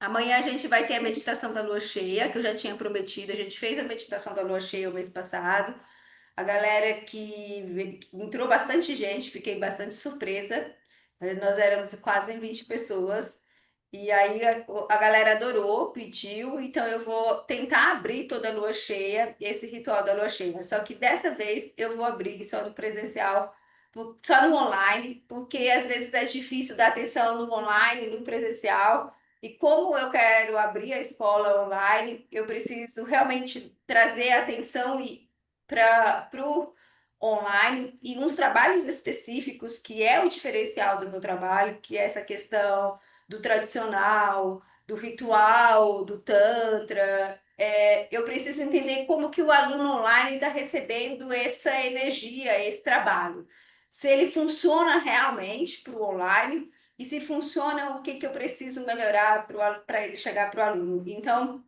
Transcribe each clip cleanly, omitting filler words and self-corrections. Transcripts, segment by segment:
Amanhã a gente vai ter a meditação da lua cheia, que eu já tinha prometido. A gente fez a meditação da lua cheia o mês passado. A galera entrou bastante gente, fiquei bastante surpresa. Nós éramos quase em 20 pessoas. E aí a galera adorou, pediu, então eu vou tentar abrir toda a lua cheia, esse ritual da lua cheia. Só que dessa vez eu vou abrir só no presencial, só no online, porque às vezes é difícil dar atenção no online, no presencial. E como eu quero abrir a escola online, eu preciso realmente trazer atenção para o online e uns trabalhos específicos, que é o diferencial do meu trabalho, que é essa questão do tradicional, do ritual, do tantra. Eu preciso entender como que o aluno online está recebendo essa energia, esse trabalho. Se ele funciona realmente para o online e se funciona, o que que eu preciso melhorar para ele chegar para o aluno. Então,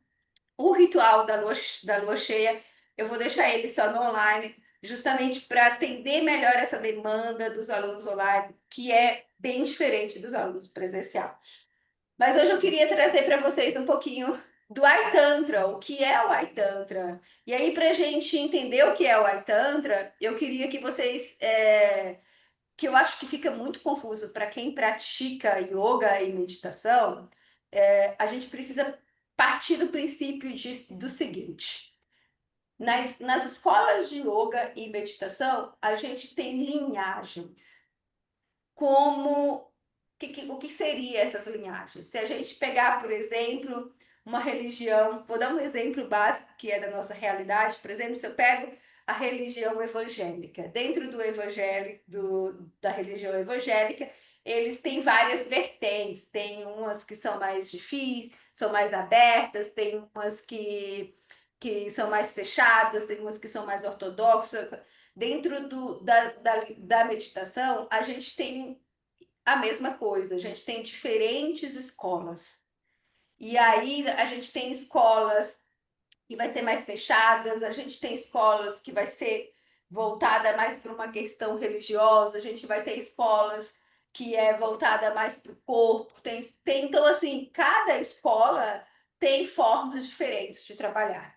o ritual da lua cheia, eu vou deixar ele só no online, justamente para atender melhor essa demanda dos alunos online, que é bem diferente dos alunos presencial. Mas hoje eu queria trazer para vocês um pouquinho do Aitantra, o que é o Aitantra. E aí, para a gente entender o que é o Aitantra, eu queria que vocês, que eu acho que fica muito confuso para quem pratica yoga e meditação, a gente precisa partir do princípio do seguinte: nas escolas de yoga e meditação, a gente tem linhagens. Como o que seria essas linhagens? Se a gente pegar, por exemplo, uma religião, vou dar um exemplo básico que é da nossa realidade, por exemplo, se eu pego a religião evangélica, dentro do evangelho, da religião evangélica, eles têm várias vertentes, tem umas que são mais difíceis, são mais abertas, tem umas que são mais fechadas, tem umas que são mais ortodoxas. Dentro da meditação, a gente tem a mesma coisa, a gente tem diferentes escolas. E aí a gente tem escolas que vai ser mais fechadas, a gente tem escolas que vai ser voltada mais para uma questão religiosa, a gente vai ter escolas que é voltada mais para o corpo, então assim, cada escola tem formas diferentes de trabalhar.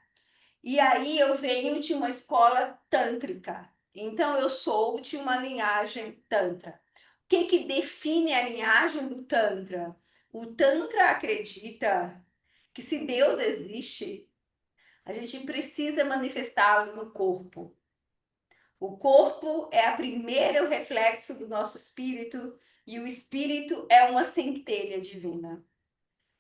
E aí eu venho de uma escola tântrica. Então eu sou de uma linhagem tantra. O que que define a linhagem do tantra? O tantra acredita que se Deus existe, a gente precisa manifestá-lo no corpo. O corpo é o primeiro reflexo do nosso espírito e o espírito é uma centelha divina.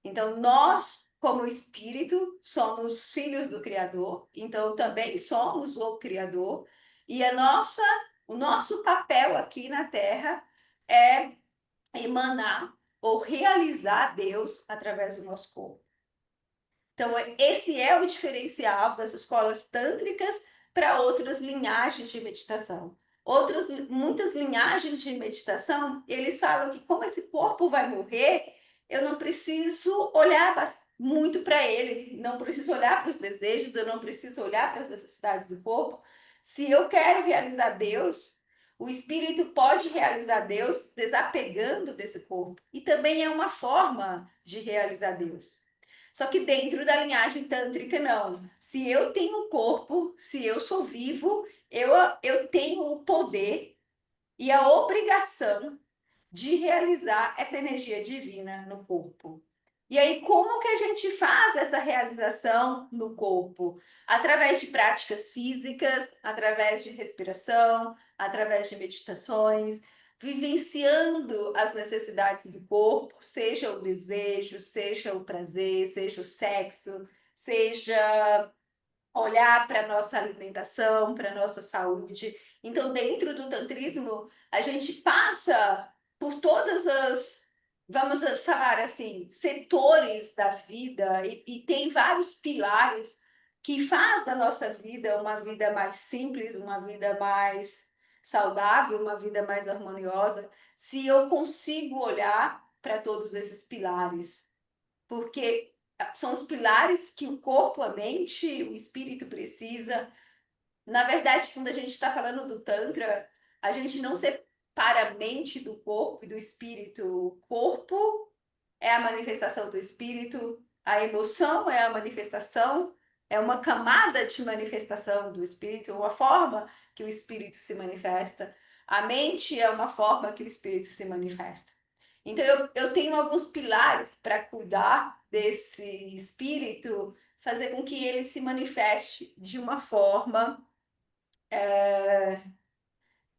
Então, nós, como espírito, somos filhos do Criador, então também somos o Criador, e o nosso papel aqui na Terra é emanar ou realizar Deus através do nosso corpo. Então, esse é o diferencial das escolas tântricas para outras linhagens de meditação. Muitas linhagens de meditação, eles falam que como esse corpo vai morrer, eu não preciso olhar muito para ele, não preciso olhar para os desejos, eu não preciso olhar para as necessidades do corpo. Se eu quero realizar Deus, o espírito pode realizar Deus desapegando desse corpo. E também é uma forma de realizar Deus. Só que dentro da linhagem tântrica, não. Se eu tenho um corpo, se eu sou vivo, eu, eu tenho o poder e a obrigação de realizar essa energia divina no corpo. E aí, como que a gente faz essa realização no corpo? Através de práticas físicas, através de respiração, através de meditações, vivenciando as necessidades do corpo, seja o desejo, seja o prazer, seja o sexo, seja olhar para a nossa alimentação, para a nossa saúde. Então, dentro do tantrismo, a gente passa por todas as, vamos falar assim, setores da vida e tem vários pilares que faz da nossa vida uma vida mais simples, uma vida mais saudável, uma vida mais harmoniosa, se eu consigo olhar para todos esses pilares, porque são os pilares que o corpo, a mente, o espírito precisa. Na verdade, quando a gente está falando do Tantra, a gente não separa a mente do corpo e do espírito. O corpo é é a manifestação do espírito, a emoção é a manifestação, é uma camada de manifestação do espírito, uma forma que o espírito se manifesta. A mente é uma forma que o espírito se manifesta. Então, eu tenho alguns pilares para cuidar desse espírito, fazer com que ele se manifeste de uma forma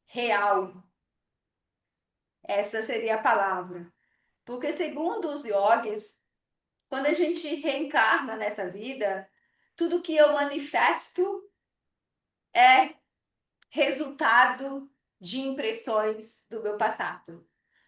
real. Essa seria a palavra. Porque, segundo os yogis, quando a gente reencarna nessa vida, tudo que eu manifesto é resultado de impressões do meu passado,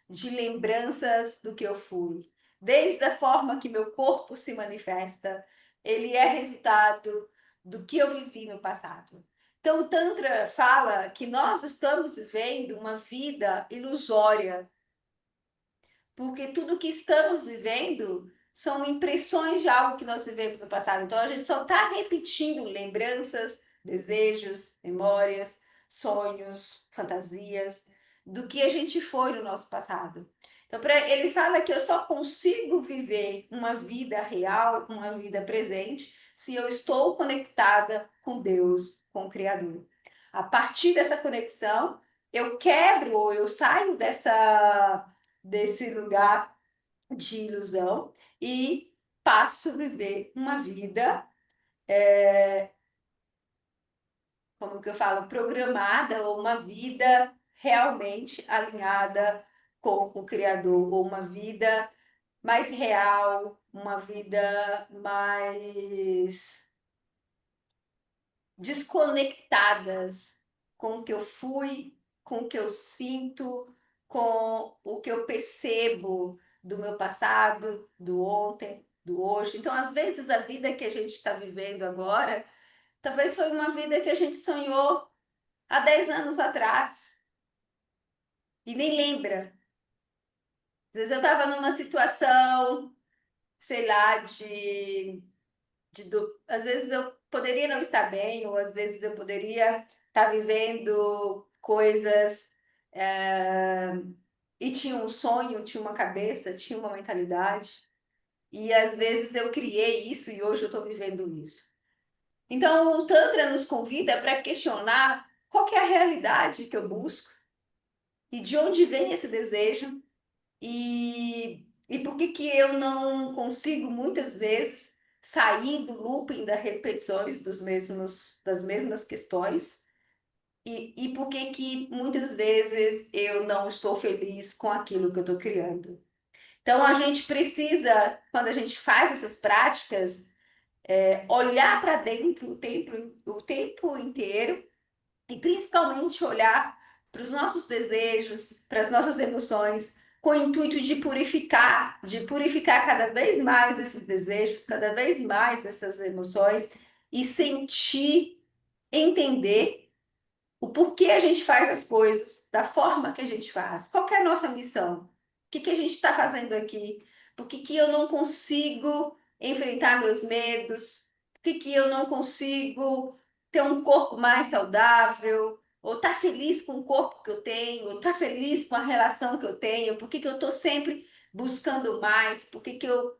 de lembranças do que eu fui. Desde a forma que meu corpo se manifesta, ele é resultado do que eu vivi no passado. Então, o Tantra fala que nós estamos vivendo uma vida ilusória, porque tudo que estamos vivendo são impressões de algo que nós vivemos no passado. Então, a gente só está repetindo lembranças, desejos, memórias, sonhos, fantasias do que a gente foi no nosso passado. Então, ele fala que eu só consigo viver uma vida real, uma vida presente, se eu estou conectada com Deus, com o Criador. A partir dessa conexão, eu quebro ou eu saio desse lugar de ilusão e passo a viver uma vida, como que eu falo, programada, ou uma vida realmente alinhada com o Criador, ou uma vida mais real, uma vida mais desconectadas com o que eu fui, com o que eu sinto, com o que eu percebo do meu passado, do ontem, do hoje. Então, às vezes, a vida que a gente está vivendo agora, talvez foi uma vida que a gente sonhou há 10 anos atrás e nem lembra. Às vezes eu estava numa situação, sei lá, às vezes eu poderia não estar bem, ou às vezes eu poderia estar vivendo coisas, eh, e tinha um sonho, tinha uma cabeça, tinha uma mentalidade, e às vezes eu criei isso e hoje eu estou vivendo isso. Então o Tantra nos convida para questionar qual que é a realidade que eu busco e de onde vem esse desejo e por que que eu não consigo muitas vezes sair do looping das repetições das mesmas questões e por que que muitas vezes eu não estou feliz com aquilo que eu estou criando. Então a gente precisa, quando a gente faz essas práticas, olhar para dentro o tempo inteiro e principalmente olhar para os nossos desejos, para as nossas emoções, com o intuito de purificar cada vez mais esses desejos, cada vez mais essas emoções e sentir, entender o porquê a gente faz as coisas, da forma que a gente faz, qual que é a nossa missão, o que que a gente está fazendo aqui, por que que eu não consigo enfrentar meus medos, por que que eu não consigo ter um corpo mais saudável, ou estar feliz com o corpo que eu tenho, ou estar feliz com a relação que eu tenho, por que que eu estou sempre buscando mais, por que que eu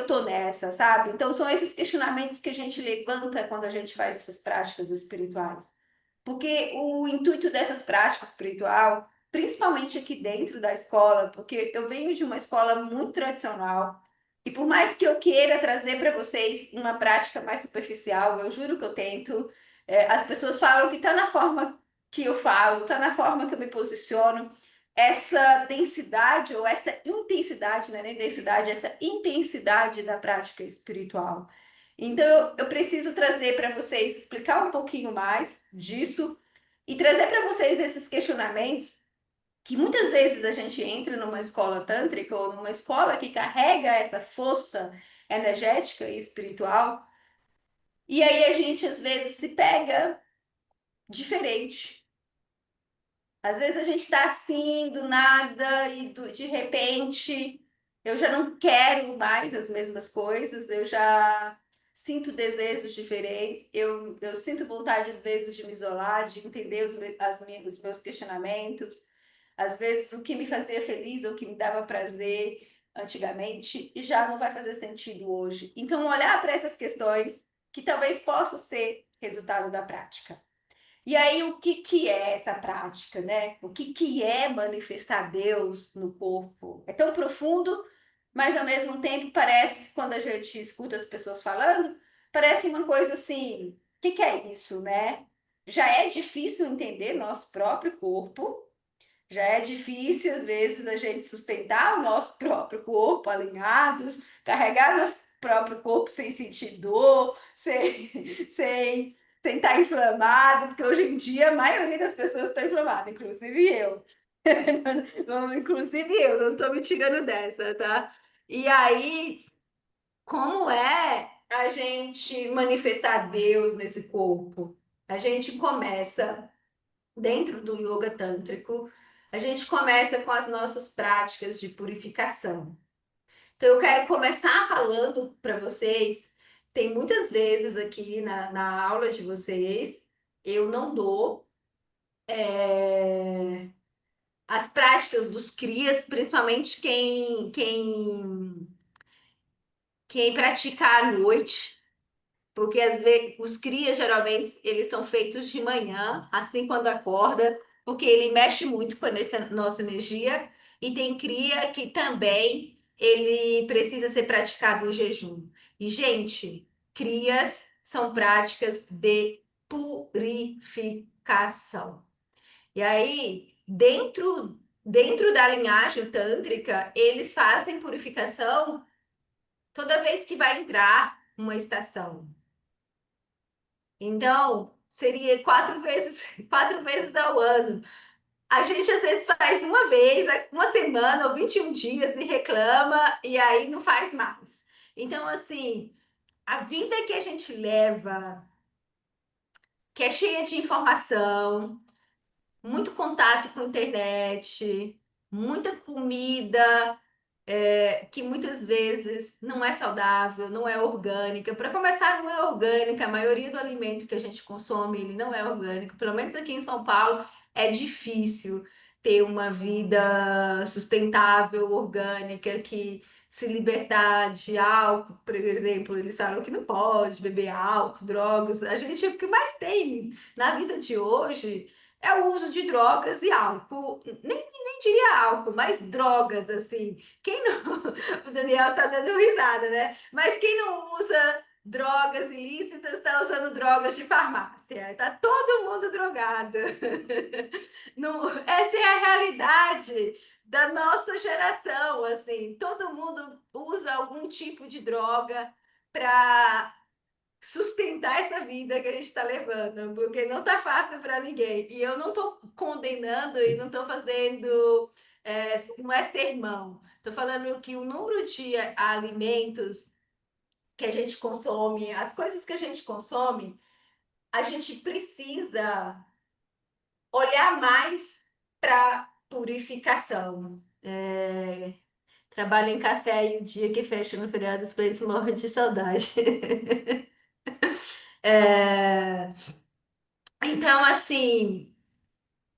tô nessa, sabe? Então são esses questionamentos que a gente levanta quando a gente faz essas práticas espirituais. Porque o intuito dessas práticas espiritual, principalmente aqui dentro da escola, porque eu venho de uma escola muito tradicional, e por mais que eu queira trazer para vocês uma prática mais superficial, eu juro que eu tento, as pessoas falam que está na forma que eu falo, está na forma que eu me posiciono, essa densidade ou essa intensidade, não é nem densidade, essa intensidade da prática espiritual. Então, eu preciso trazer para vocês, explicar um pouquinho mais disso e trazer para vocês esses questionamentos que muitas vezes a gente entra numa escola tântrica ou numa escola que carrega essa força energética e espiritual, e aí a gente às vezes se pega diferente. Às vezes a gente está assim, do nada, e de repente eu já não quero mais as mesmas coisas, eu já sinto desejos diferentes, eu sinto vontade às vezes de me isolar, de entender os meus questionamentos. Às vezes, o que me fazia feliz ou o que me dava prazer antigamente já não vai fazer sentido hoje. Então, olhar para essas questões que talvez possam ser resultado da prática. E aí, o que que é essa prática, né? O que que é manifestar Deus no corpo? É tão profundo, mas ao mesmo tempo parece, quando a gente escuta as pessoas falando, parece uma coisa assim, o que que é isso, né? Já é difícil entender nosso próprio corpo, já é difícil, às vezes, a gente sustentar o nosso próprio corpo alinhados, carregar nosso próprio corpo sem sentir dor, sem estar inflamado, porque hoje em dia a maioria das pessoas está inflamada, inclusive eu. Inclusive eu, não estou me tirando dessa, tá? E aí, como é a gente manifestar Deus nesse corpo? A gente começa dentro do yoga tântrico, a gente começa com as nossas práticas de purificação. Então, eu quero começar falando para vocês. Tem muitas vezes aqui na aula de vocês, eu não dou as práticas dos crias, principalmente quem pratica à noite. Porque às vezes os crias geralmente eles são feitos de manhã, assim quando acorda, porque ele mexe muito com a nossa energia, e tem cria que também ele precisa ser praticado em jejum. E, gente, crias são práticas de purificação. E aí, dentro da linhagem tântrica, eles fazem purificação toda vez que vai entrar uma estação. Então, seria 4 vezes, 4 vezes ao ano. A gente às vezes faz uma vez, uma semana ou 21 dias e reclama, e aí não faz mais. Então, assim, a vida que a gente leva, que é cheia de informação, muito contato com a internet, muita comida, que muitas vezes não é saudável, não é orgânica. Para começar, não é orgânica. A maioria do alimento que a gente consome, ele não é orgânico. Pelo menos aqui em São Paulo, é difícil ter uma vida sustentável, orgânica, que se libertar de álcool, por exemplo, eles falam que não pode beber álcool, drogas. A gente, o que mais tem na vida de hoje é o uso de drogas e álcool. Nem diria álcool, mas drogas, assim. Quem não. O Daniel tá dando risada, né? Mas quem não usa drogas ilícitas está usando drogas de farmácia. Tá todo mundo drogado. Não, essa é a realidade da nossa geração, assim. Todo mundo usa algum tipo de droga para sustentar essa vida que a gente está levando, porque não tá fácil para ninguém. E eu não tô condenando e não tô fazendo, não é sermão. Tô falando que o número de alimentos que a gente consome, as coisas que a gente consome, a gente precisa olhar mais para purificação. Trabalho em café e o dia que fecha no feriado, os clientes morrem de saudade. É, então, assim,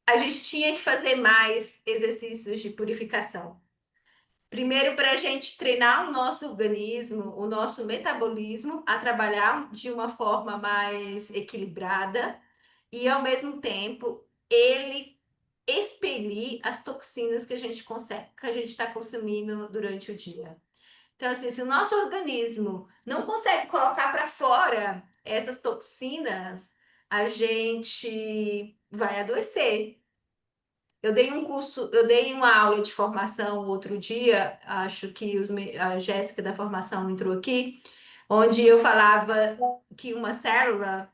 a gente tinha que fazer mais exercícios de purificação. Primeiro, para a gente treinar o nosso organismo, o nosso metabolismo a trabalhar de uma forma mais equilibrada e, ao mesmo tempo, ele expelir as toxinas que a gente consegue, que a gente está consumindo durante o dia. Então, assim, se o nosso organismo não consegue colocar para fora essas toxinas, a gente vai adoecer. Eu dei uma aula de formação outro dia, acho que a Jéssica da formação entrou aqui, onde eu falava que uma célula,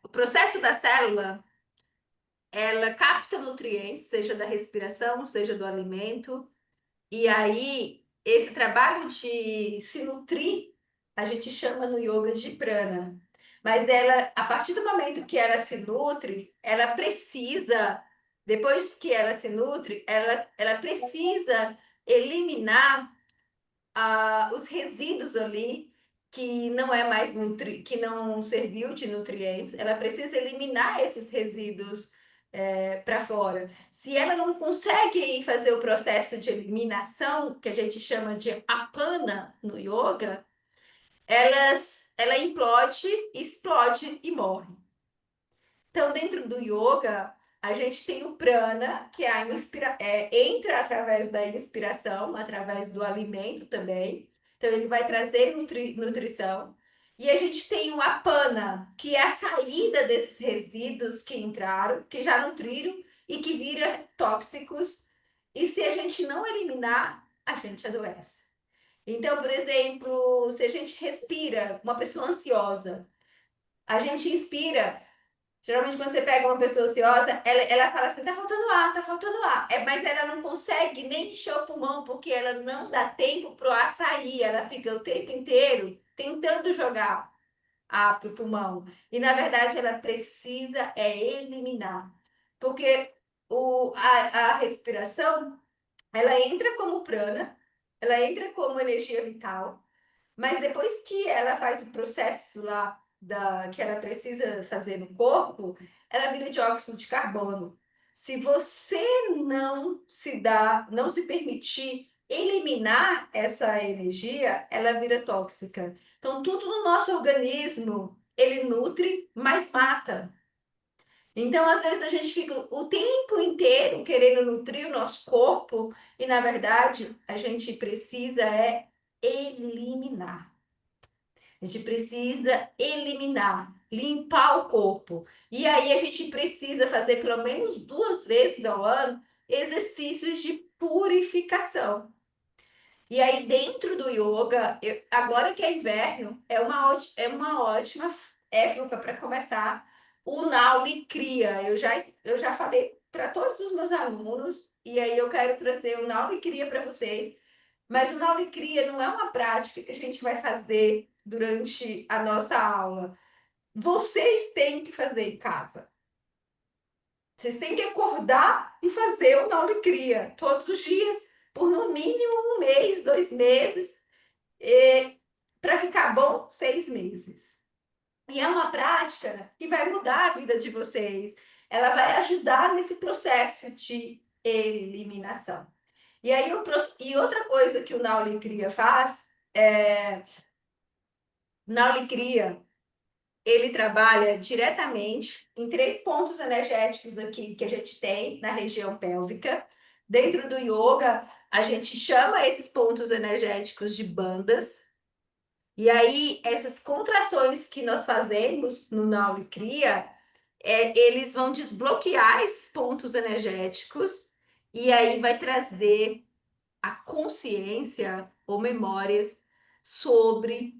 o processo da célula, ela capta nutrientes, seja da respiração, seja do alimento, e aí esse trabalho de se nutrir, a gente chama no yoga de prana. Mas ela, a partir do momento que ela se nutre, ela precisa, depois que ela se nutre, ela precisa eliminar os resíduos ali que não é mais que não serviu de nutrientes. Ela precisa eliminar esses resíduos para fora. Se ela não consegue fazer o processo de eliminação, que a gente chama de apana no yoga, ela implode, explode e morre. Então, dentro do yoga, a gente tem o prana, que é entra através da inspiração, através do alimento também. Então, ele vai trazer nutrição. E a gente tem o apana, que é a saída desses resíduos que entraram, que já nutriram e que viram tóxicos. E se a gente não eliminar, a gente adoece. Então, por exemplo, se a gente respira, uma pessoa ansiosa, a gente inspira. Geralmente, quando você pega uma pessoa ansiosa, ela fala assim: tá faltando ar, tá faltando ar. Mas ela não consegue nem encher o pulmão, porque ela não dá tempo pro ar sair. Ela fica o tempo inteiro tentando jogar ar pro pulmão. E, na verdade, ela precisa eliminar. Porque a respiração, ela entra como prana, ela entra como energia vital. Mas depois que ela faz o processo lá que ela precisa fazer no corpo, ela vira dióxido de carbono. Se você não se permitir eliminar essa energia, ela vira tóxica. Então, tudo no nosso organismo, ele nutre, mas mata. Então, às vezes, a gente fica o tempo inteiro querendo nutrir o nosso corpo e, na verdade, a gente precisa eliminar. A gente precisa eliminar, limpar o corpo. E aí a gente precisa fazer pelo menos 2 vezes ao ano exercícios de purificação. E aí dentro do yoga, agora que é inverno, é uma ótima época para começar o Nauli Kriya. Eu já falei para todos os meus alunos, e aí eu quero trazer o Nauli Kriya para vocês. Mas o Nauli Cria não é uma prática que a gente vai fazer durante a nossa aula. Vocês têm que fazer em casa. Vocês têm que acordar e fazer o Nauli Cria todos os dias, por no mínimo 1 mês, 2 meses, para ficar bom 6 meses. E é uma prática que vai mudar a vida de vocês. Ela vai ajudar nesse processo de eliminação. E aí, outra coisa que o Nauli Cria faz na Alecria, ele trabalha diretamente em 3 pontos energéticos aqui que a gente tem na região pélvica. Dentro do yoga, a gente chama esses pontos energéticos de bandas. E aí, essas contrações que nós fazemos no Nauli Kriya, eles vão desbloquear esses pontos energéticos e aí vai trazer a consciência ou memórias sobre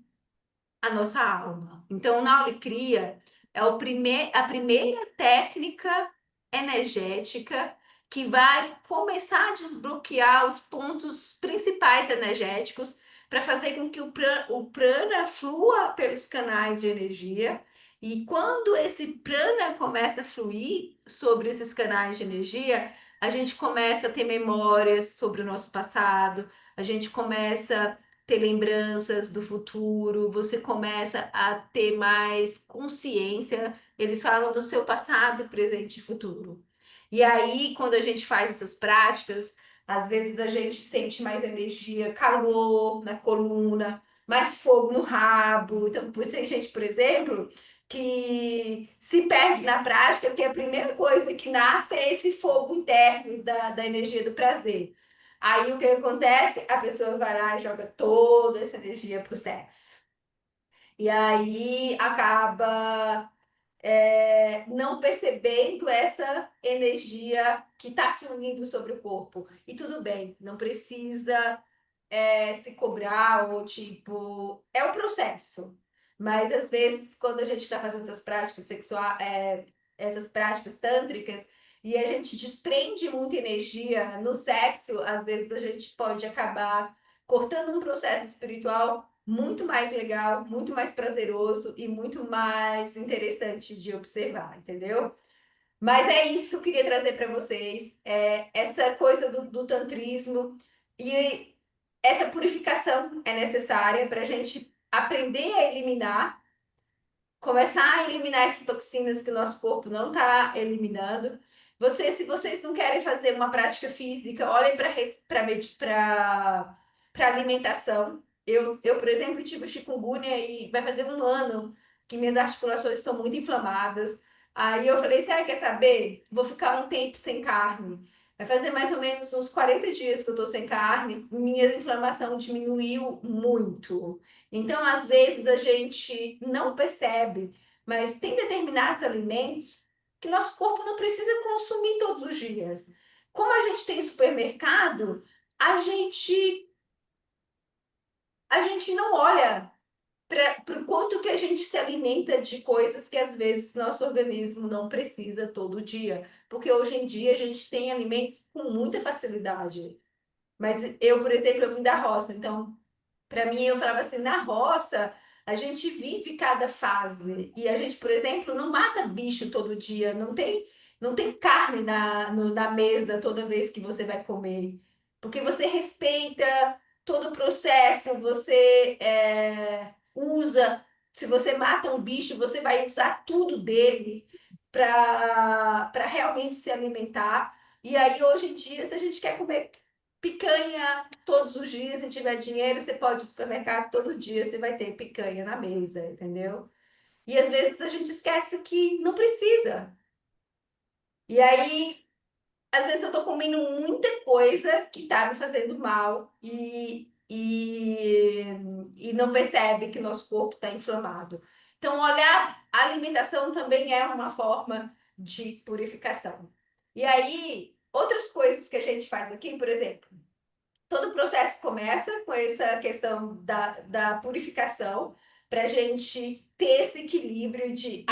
a nossa alma. Então, na Aulicria é a primeira técnica energética que vai começar a desbloquear os pontos principais energéticos para fazer com que o prana flua pelos canais de energia. E quando esse prana começa a fluir sobre esses canais de energia, a gente começa a ter memórias sobre o nosso passado, a gente começa ter lembranças do futuro, você começa a ter mais consciência. Eles falam do seu passado, presente e futuro. E aí, quando a gente faz essas práticas, às vezes a gente sente mais energia, calor na coluna, mais fogo no rabo. Então, tem gente, por exemplo, que se perde na prática, porque a primeira coisa que nasce é esse fogo interno da energia do prazer. Aí o que acontece? A pessoa vai lá e joga toda essa energia pro sexo. E aí acaba não percebendo essa energia que está fluindo sobre o corpo. E tudo bem, não precisa se cobrar ou tipo. É o processo. Mas às vezes, quando a gente está fazendo essas práticas sexuais, essas práticas tântricas, e a gente desprende muita energia no sexo, às vezes a gente pode acabar cortando um processo espiritual muito mais legal, muito mais prazeroso e muito mais interessante de observar, entendeu? Mas é isso que eu queria trazer para vocês, essa coisa do tantrismo e essa purificação é necessária para a gente aprender a eliminar começar a eliminar essas toxinas que o nosso corpo não está eliminando. Se vocês não querem fazer uma prática física, olhem para alimentação. Por exemplo, tive chikungunya e vai fazer um ano que minhas articulações estão muito inflamadas. Aí eu falei, assim, quer saber? Vou ficar um tempo sem carne. Vai fazer mais ou menos uns 40 dias que eu tô sem carne. Minha inflamação diminuiu muito. Então, às vezes, a gente não percebe, mas tem determinados alimentos que nosso corpo não precisa consumir todos os dias. Como a gente tem supermercado, a gente, a gente não olha para o quanto que a gente se alimenta de coisas que às vezes nosso organismo não precisa todo dia. Porque hoje em dia a gente tem alimentos com muita facilidade. Mas eu, por exemplo, eu vim da roça, então para mim, eu falava assim, na roça, a gente vive cada fase. E a gente, por exemplo, não mata bicho todo dia, não tem carne na mesa toda vez que você vai comer. Porque você respeita todo o processo, você usa. Se você mata um bicho, você vai usar tudo dele para realmente se alimentar. E aí, hoje em dia, se a gente quer comer picanha todos os dias, se tiver dinheiro, você pode ir ao supermercado todo dia, você vai ter picanha na mesa, entendeu? E às vezes a gente esquece que não precisa. E aí, às vezes eu tô comendo muita coisa que tá me fazendo mal e não percebe que nosso corpo está inflamado. Então, olhar a alimentação também é uma forma de purificação. E aí, outras coisas que a gente faz aqui, por exemplo, todo o processo começa com essa questão da purificação, para a gente ter esse equilíbrio de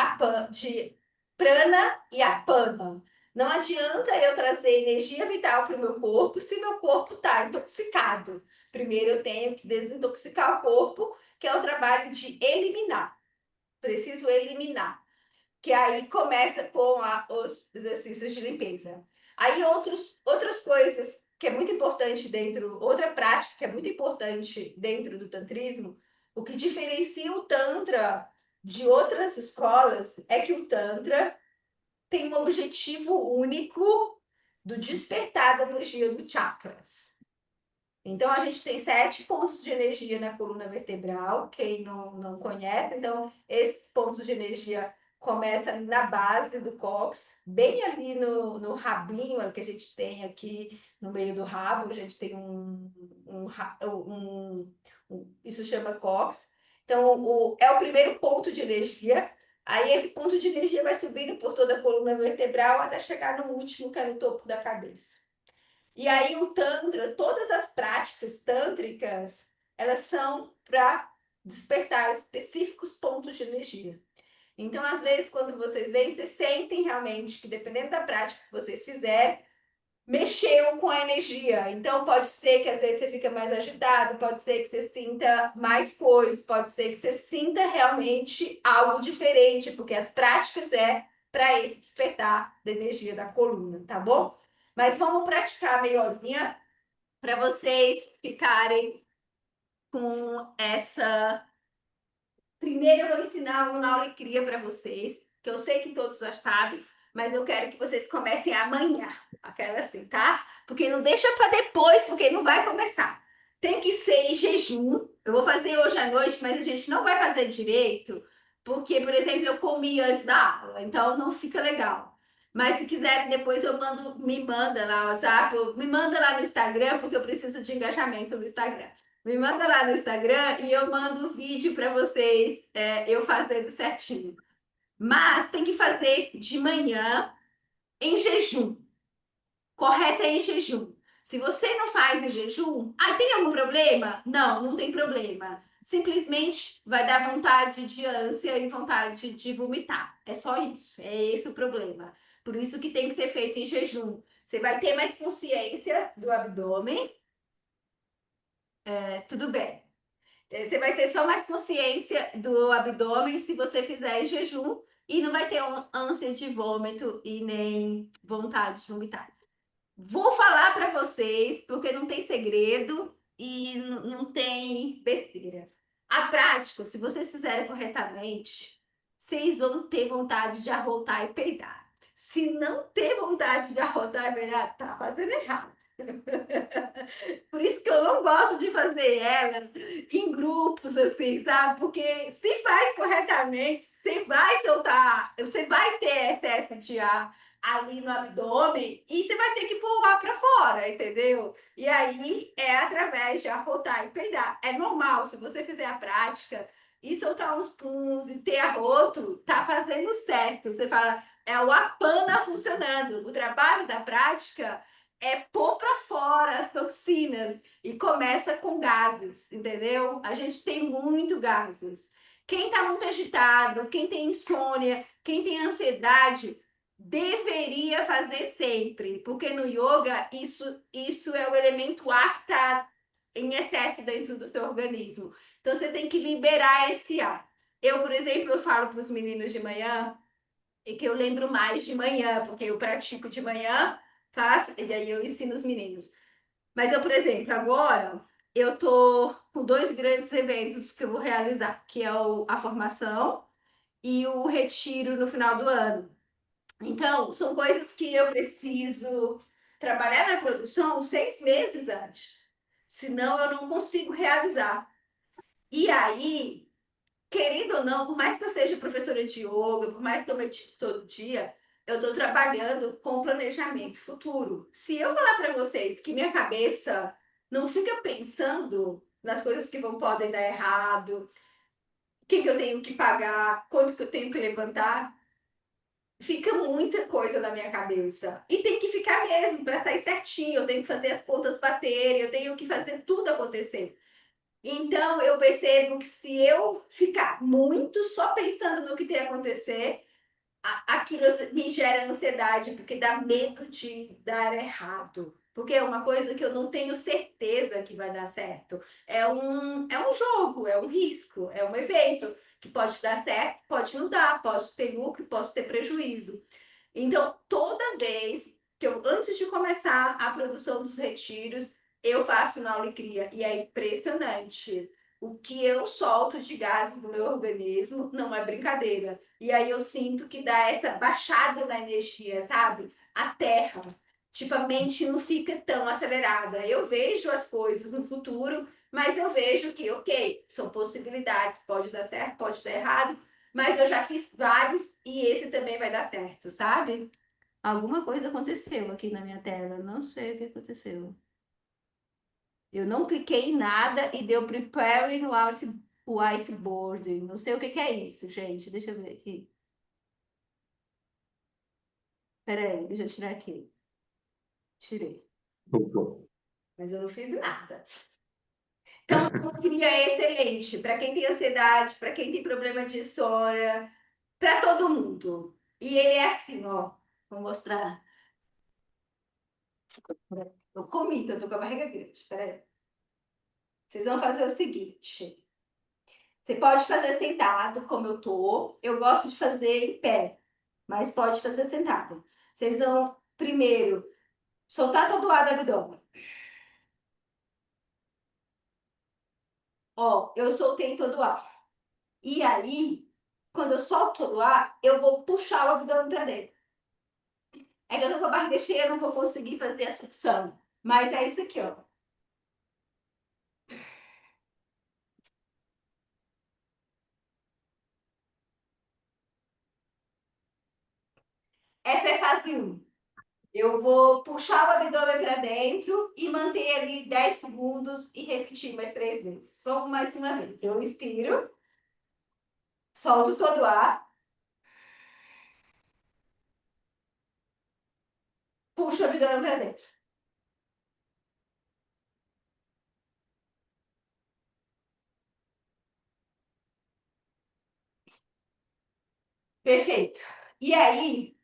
prana e apana. Não adianta eu trazer energia vital para o meu corpo se meu corpo está intoxicado. Primeiro eu tenho que desintoxicar o corpo, que é o trabalho de eliminar. Preciso eliminar que aí começa com os exercícios de limpeza. Aí outras coisas que é muito importante outra prática que é muito importante dentro do tantrismo, o que diferencia o tantra de outras escolas é que o tantra tem um objetivo único do despertar da energia dos chakras. Então, a gente tem 7 pontos de energia na coluna vertebral, quem não conhece. Então, esses pontos de energia começam na base do cóccix, bem ali no rabinho, que a gente tem aqui no meio do rabo, a gente tem isso chama cóccix. Então, é o primeiro ponto de energia. Aí, esse ponto de energia vai subindo por toda a coluna vertebral até chegar no último, que é no topo da cabeça. E aí o Tantra, todas as práticas tântricas, elas são para despertar específicos pontos de energia. Então, às vezes, quando vocês vêm, vocês sentem realmente que, dependendo da prática que vocês fizerem, mexeu com a energia. Então, pode ser que às vezes você fica mais agitado, pode ser que você sinta mais coisas, pode ser que você sinta realmente algo diferente, porque as práticas é para esse despertar da energia da coluna, tá bom? Mas vamos praticar meia horinha para vocês ficarem com essa. Primeiro eu vou ensinar uma aula e cria para vocês, que eu sei que todos já sabem, mas eu quero que vocês comecem amanhã, aquela assim, tá? Porque não deixa para depois, porque não vai começar. Tem que ser em jejum. Eu vou fazer hoje à noite, mas a gente não vai fazer direito, porque, por exemplo, eu comi antes da aula, então não fica legal. Mas se quiserem, depois me manda lá no WhatsApp, me manda lá no Instagram, porque eu preciso de engajamento no Instagram. Me manda lá no Instagram e eu mando o vídeo para vocês, eu fazendo certinho. Mas tem que fazer de manhã em jejum. Correta é em jejum. Se você não faz em jejum, tem algum problema? Não, não tem problema. Simplesmente vai dar vontade de ânsia e vontade de vomitar. É só isso. É esse o problema. Por isso que tem que ser feito em jejum. Você vai ter mais consciência do abdômen. Tudo bem. Você vai ter só mais consciência do abdômen se você fizer em jejum e não vai ter ânsia de vômito e nem vontade de vomitar. Vou falar para vocês, porque não tem segredo e não tem besteira. A prática, se vocês fizerem corretamente, vocês vão ter vontade de arrotar e peidar. Se não ter vontade de arrotar e peidar, tá fazendo errado. Por isso que eu não gosto de fazer ela em grupos, assim, sabe? Porque se faz corretamente, você vai soltar, você vai ter excesso de ar ali no abdômen e você vai ter que pôr o ar para fora, entendeu? E aí é através de arrotar e peidar. É normal, se você fizer a prática e soltar uns puns e ter arroto, tá fazendo certo. Você fala, é o apana funcionando. O trabalho da prática é pôr para fora as toxinas e começa com gases, entendeu? A gente tem muito gases. Quem está muito agitado, quem tem insônia, quem tem ansiedade, deveria fazer sempre, porque no yoga isso é o elemento ar que está em excesso dentro do teu organismo. Então você tem que liberar esse ar. Eu, por exemplo, eu falo para os meninos de manhã e que eu lembro mais de manhã, porque eu pratico de manhã, faço, e aí eu ensino os meninos. Mas eu, por exemplo, agora eu tô com dois grandes eventos que eu vou realizar, que é a formação e o retiro no final do ano. Então, são coisas que eu preciso trabalhar na produção 6 meses antes, senão eu não consigo realizar. E aí, querendo ou não, por mais que eu seja professora de yoga, por mais que eu medite todo dia, eu estou trabalhando com planejamento futuro. Se eu falar para vocês que minha cabeça não fica pensando nas coisas que podem dar errado, o que eu tenho que pagar, quanto que eu tenho que levantar, fica muita coisa na minha cabeça. E tem que ficar mesmo para sair certinho. Eu tenho que fazer as contas baterem, eu tenho que fazer tudo acontecer. Então, eu percebo que se eu ficar muito só pensando no que tem a acontecer, aquilo me gera ansiedade, porque dá medo de dar errado. Porque é uma coisa que eu não tenho certeza que vai dar certo. É um jogo, é um risco, é um evento que pode dar certo, pode não dar, posso ter lucro, posso ter prejuízo. Então, toda vez que eu, antes de começar a produção dos retiros, eu faço na alecria. E é impressionante. O que eu solto de gases no meu organismo não é brincadeira. E aí eu sinto que dá essa baixada na energia, sabe? A terra. Tipo, a mente não fica tão acelerada. Eu vejo as coisas no futuro, mas eu vejo que, ok, são possibilidades. Pode dar certo, pode dar errado, mas eu já fiz vários e esse também vai dar certo, sabe? Alguma coisa aconteceu aqui na minha tela, não sei o que aconteceu. Eu não cliquei em nada e deu preparing whiteboarding. Não sei o que é isso, gente. Deixa eu ver aqui. Peraí, deixa eu tirar aqui. Tirei. Voltou. Mas eu não fiz nada. Então, eu queria excelente para quem tem ansiedade, para quem tem problema de insônia, para todo mundo. E ele é assim, ó. Vou mostrar. Eu comi, então eu tô com a barriga grande. Peraí. Vocês vão fazer o seguinte. Você pode fazer sentado, como eu tô. Eu gosto de fazer em pé, mas pode fazer sentado. Vocês vão, primeiro, soltar todo o ar do abdômen. Ó, eu soltei todo o ar. E aí, quando eu solto todo o ar, eu vou puxar o abdômen para dentro. É que eu tô com a barriga cheia, eu não vou conseguir fazer a sucção. Mas é isso aqui, ó. Essa é fase 1. Eu vou puxar o abdômen para dentro e manter ali 10 segundos e repetir mais 3 vezes. Vamos mais uma vez. Eu inspiro, solto todo o ar, puxo o abdômen para dentro. Perfeito. E aí,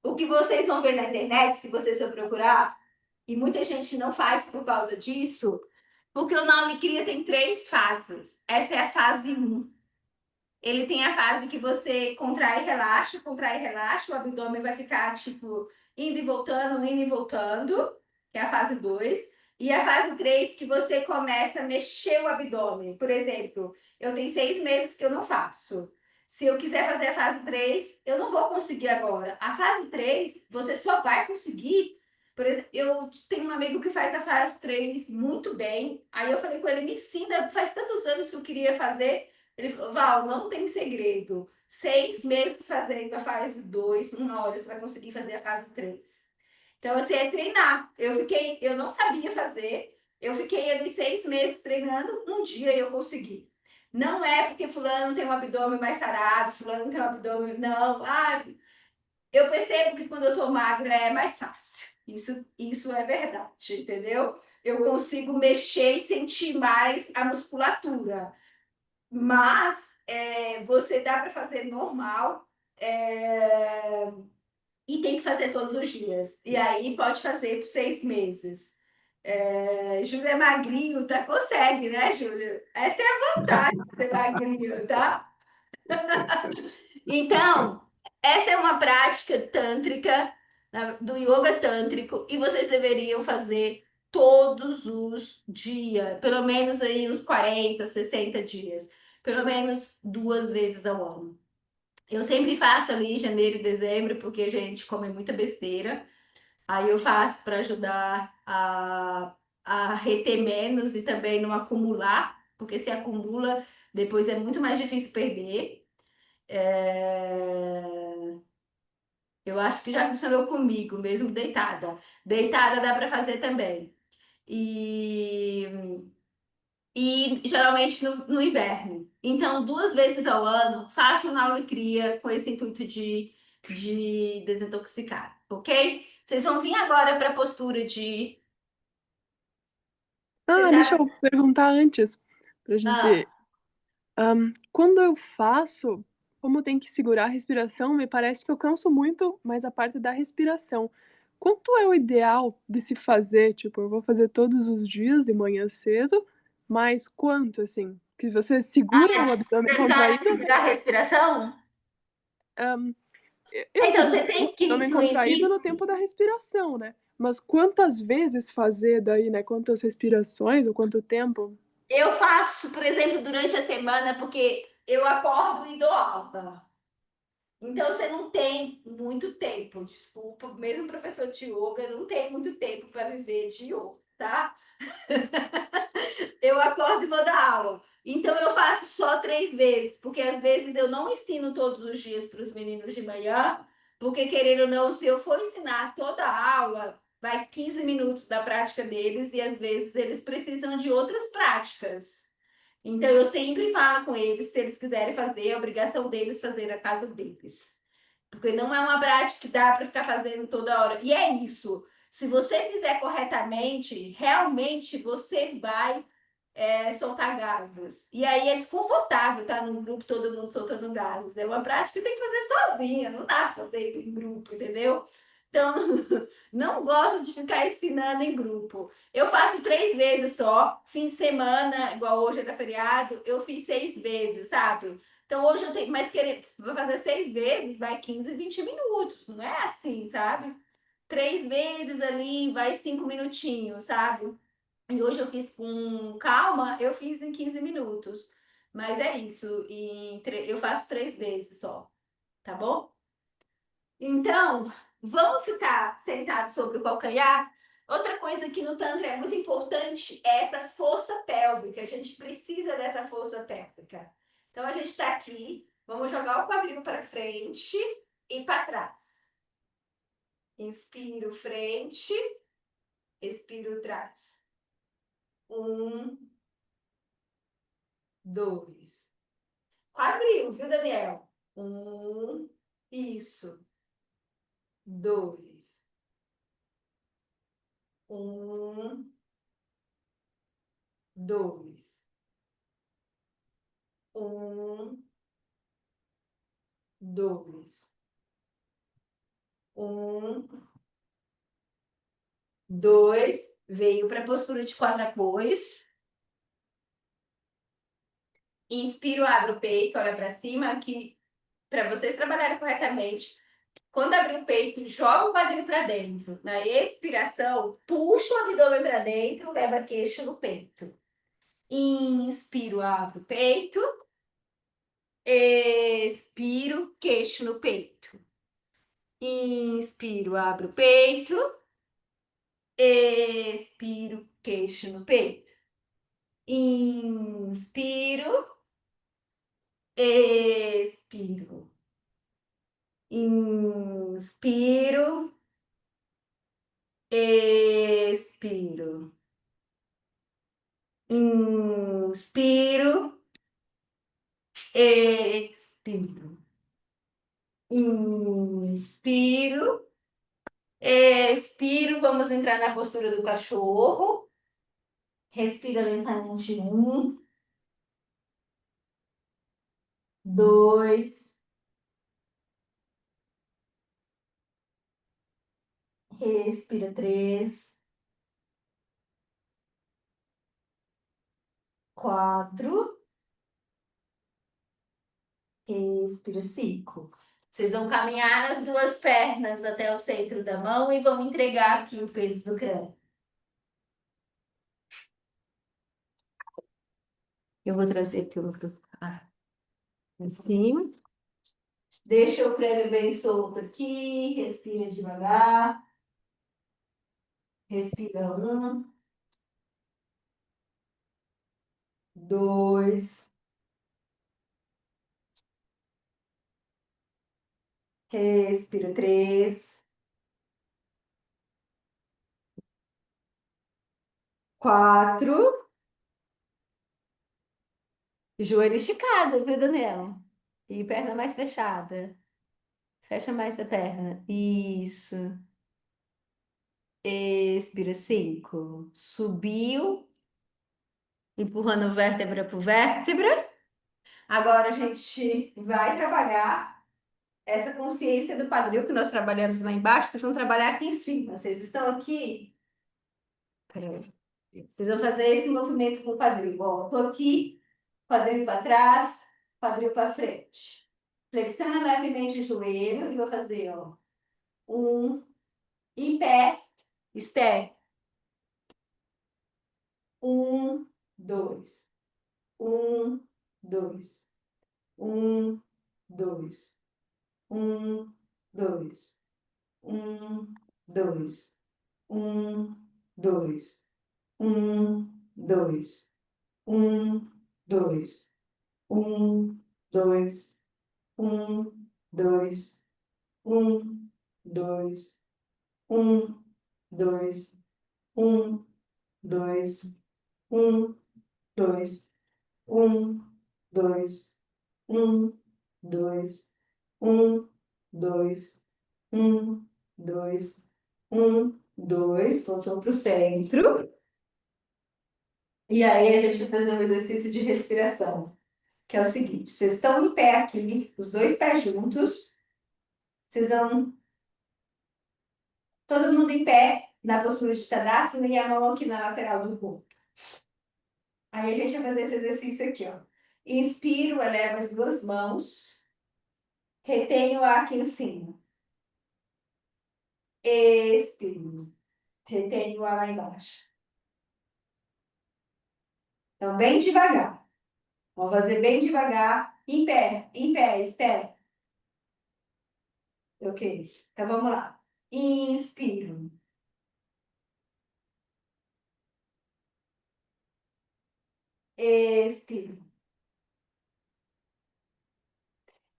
o que vocês vão ver na internet, se vocês for procurar, e muita gente não faz por causa disso, porque o Naomi Cria tem 3 fases. Essa é a fase 1. Ele tem a fase que você contrai e relaxa, o abdômen vai ficar tipo indo e voltando, que é a fase 2. E a fase 3 que você começa a mexer o abdômen. Por exemplo, eu tenho 6 meses que eu não faço. Se eu quiser fazer a fase 3, eu não vou conseguir agora. A fase 3, você só vai conseguir. Por exemplo, eu tenho um amigo que faz a fase 3 muito bem. Aí eu falei com ele, me ensina, faz tantos anos que eu queria fazer. Ele falou, Val, não tem segredo. 6 meses fazendo a fase 2, 1 hora você vai conseguir fazer a fase 3. Então, assim, é treinar. Eu não sabia fazer. Eu fiquei ali 6 meses treinando, um dia eu consegui. Não é porque fulano tem um abdômen mais sarado, fulano tem um abdômen. Não. Ah, eu percebo que quando eu tô magra é mais fácil. Isso é verdade, entendeu? Eu consigo mexer e sentir mais a musculatura. Mas você dá para fazer normal. E tem que fazer todos os dias. E aí pode fazer por 6 meses. Júlio é magrinho, tá? Consegue, né, Júlio? Essa é a vantagem de ser magrinho, tá? Então, essa é uma prática tântrica, do yoga tântrico, e vocês deveriam fazer todos os dias, pelo menos aí uns 40, 60 dias, pelo menos 2 vezes ao ano. Eu sempre faço ali em janeiro e dezembro, porque a gente come muita besteira. Aí eu faço para ajudar a reter menos e também não acumular, porque se acumula, depois é muito mais difícil perder. Eu acho que já funcionou comigo, mesmo deitada. Deitada dá para fazer também. E, e geralmente no inverno. Então, 2 vezes ao ano, façam aula cria com esse intuito de desintoxicar, ok? Vocês vão vir agora para a postura de Deixa sentar. eu perguntar antes, pra gente. Ah, Quando eu faço, como tem que segurar a respiração, me parece que eu canso muito, mas a parte da respiração. Quanto é o ideal de se fazer? Tipo, eu vou fazer todos os dias de manhã cedo, mas quanto, assim? Que você segura o abdômen tentar contraído? segurar a respiração? Eu Então, seguro você o tem que, abdômen no contraído no início, tempo da respiração, né? Mas quantas vezes fazer daí, né? Quantas respirações ou quanto tempo? eu faço, por exemplo, durante a semana, porque eu acordo e dou aula. Então, você não tem muito tempo, desculpa, mesmo professor de yoga não tem muito tempo para viver de yoga, tá? Eu acordo e vou dar aula. Então, eu faço só 3 vezes, porque às vezes eu não ensino todos os dias para os meninos de manhã, porque querendo ou não, se eu for ensinar toda a aula, vai 15 minutos da prática deles e às vezes eles precisam de outras práticas. Então, eu sempre falo com eles, se eles quiserem fazer, é obrigação deles fazer a casa deles. Porque não é uma prática que dá para ficar fazendo toda hora. E é isso. Se você fizer corretamente, realmente você vai soltar gases. E aí é desconfortável estar num grupo, todo mundo soltando gases. É uma prática que tem que fazer sozinha, não dá para fazer em grupo, entendeu? Então, não gosto de ficar ensinando em grupo. Eu faço 3 vezes só, fim de semana, igual hoje era feriado, eu fiz 6 vezes, sabe? Então hoje eu tenho, mas querer vou fazer 6 vezes, vai 15, 20 minutos, não é assim, sabe? 3 vezes ali, vai 5 minutinhos, sabe? E hoje eu fiz com calma, eu fiz em 15 minutos. Mas é isso, eu faço 3 vezes só, tá bom? Então, vamos ficar sentados sobre o calcanhar? Outra coisa que no Tantra é muito importante é essa força pélvica. A gente precisa dessa força pélvica. Então, a gente está aqui, vamos jogar o quadril para frente e para trás. Inspiro frente, expiro trás. 1, 2. Quadril, viu, Daniel? Isso. 2. 1, 2. 1, 2. 1, 2. Veio para a postura de quatro apoios. Inspiro, abro o peito, olha para cima, aqui para vocês trabalharem corretamente. Quando abrir o peito, joga o quadril para dentro. Na expiração, puxa o abdômen para dentro, leva queixo no peito. Inspiro, abro o peito. Expiro, queixo no peito. Inspiro, abro o peito. Expiro, queixo no peito. Inspiro, expiro. Inspiro, expiro. Inspiro, expiro. Inspiro, expiro. Vamos entrar na postura do cachorro. Respira lentamente. Um, dois, respira três, quatro, respira cinco. Vocês vão caminhar nas duas pernas até o centro da mão e vão entregar aqui o peso do crânio. Eu vou trazer aqui o em cima. Deixa o crânio bem solto aqui. Respira devagar. Respira um, dois, respira três, quatro. Joelho esticado, viu, Daniel? E perna mais fechada. Fecha mais a perna. Isso. Expira cinco. Subiu, empurrando vértebra por vértebra. Agora a gente vai trabalhar essa consciência do quadril que nós trabalhamos lá embaixo. Vocês vão trabalhar aqui em cima. Vocês estão aqui. Peraí. Vocês vão fazer esse movimento com o quadril. Ó, eu tô aqui, quadril para trás, quadril para frente. Flexiona levemente o joelho e vou fazer, ó. Um, em pé, step. Um, dois. Um, dois. Um, dois. Um, dois. Um, dois. Um, dois. Um, dois. Um, dois. Um, dois. Um, dois. Um, dois. Um, dois. Um, dois. Um, dois. Um, dois. Um, dois. Um, dois. Um, dois. Um, dois. Voltou para o centro. E aí a gente vai fazer um exercício de respiração, que é o seguinte: vocês estão em pé aqui, os dois pés juntos. Vocês vão, todo mundo em pé, na postura de Tadasana e a mão aqui na lateral do corpo. Aí a gente vai fazer esse exercício aqui, ó. Inspiro, elevo as duas mãos, retenho o ar aqui em cima. Expiro, retenho o ar lá embaixo. Então, bem devagar. Vamos fazer bem devagar, em pé, Esther. Ok. Então, vamos lá. Inspiro. Expiro.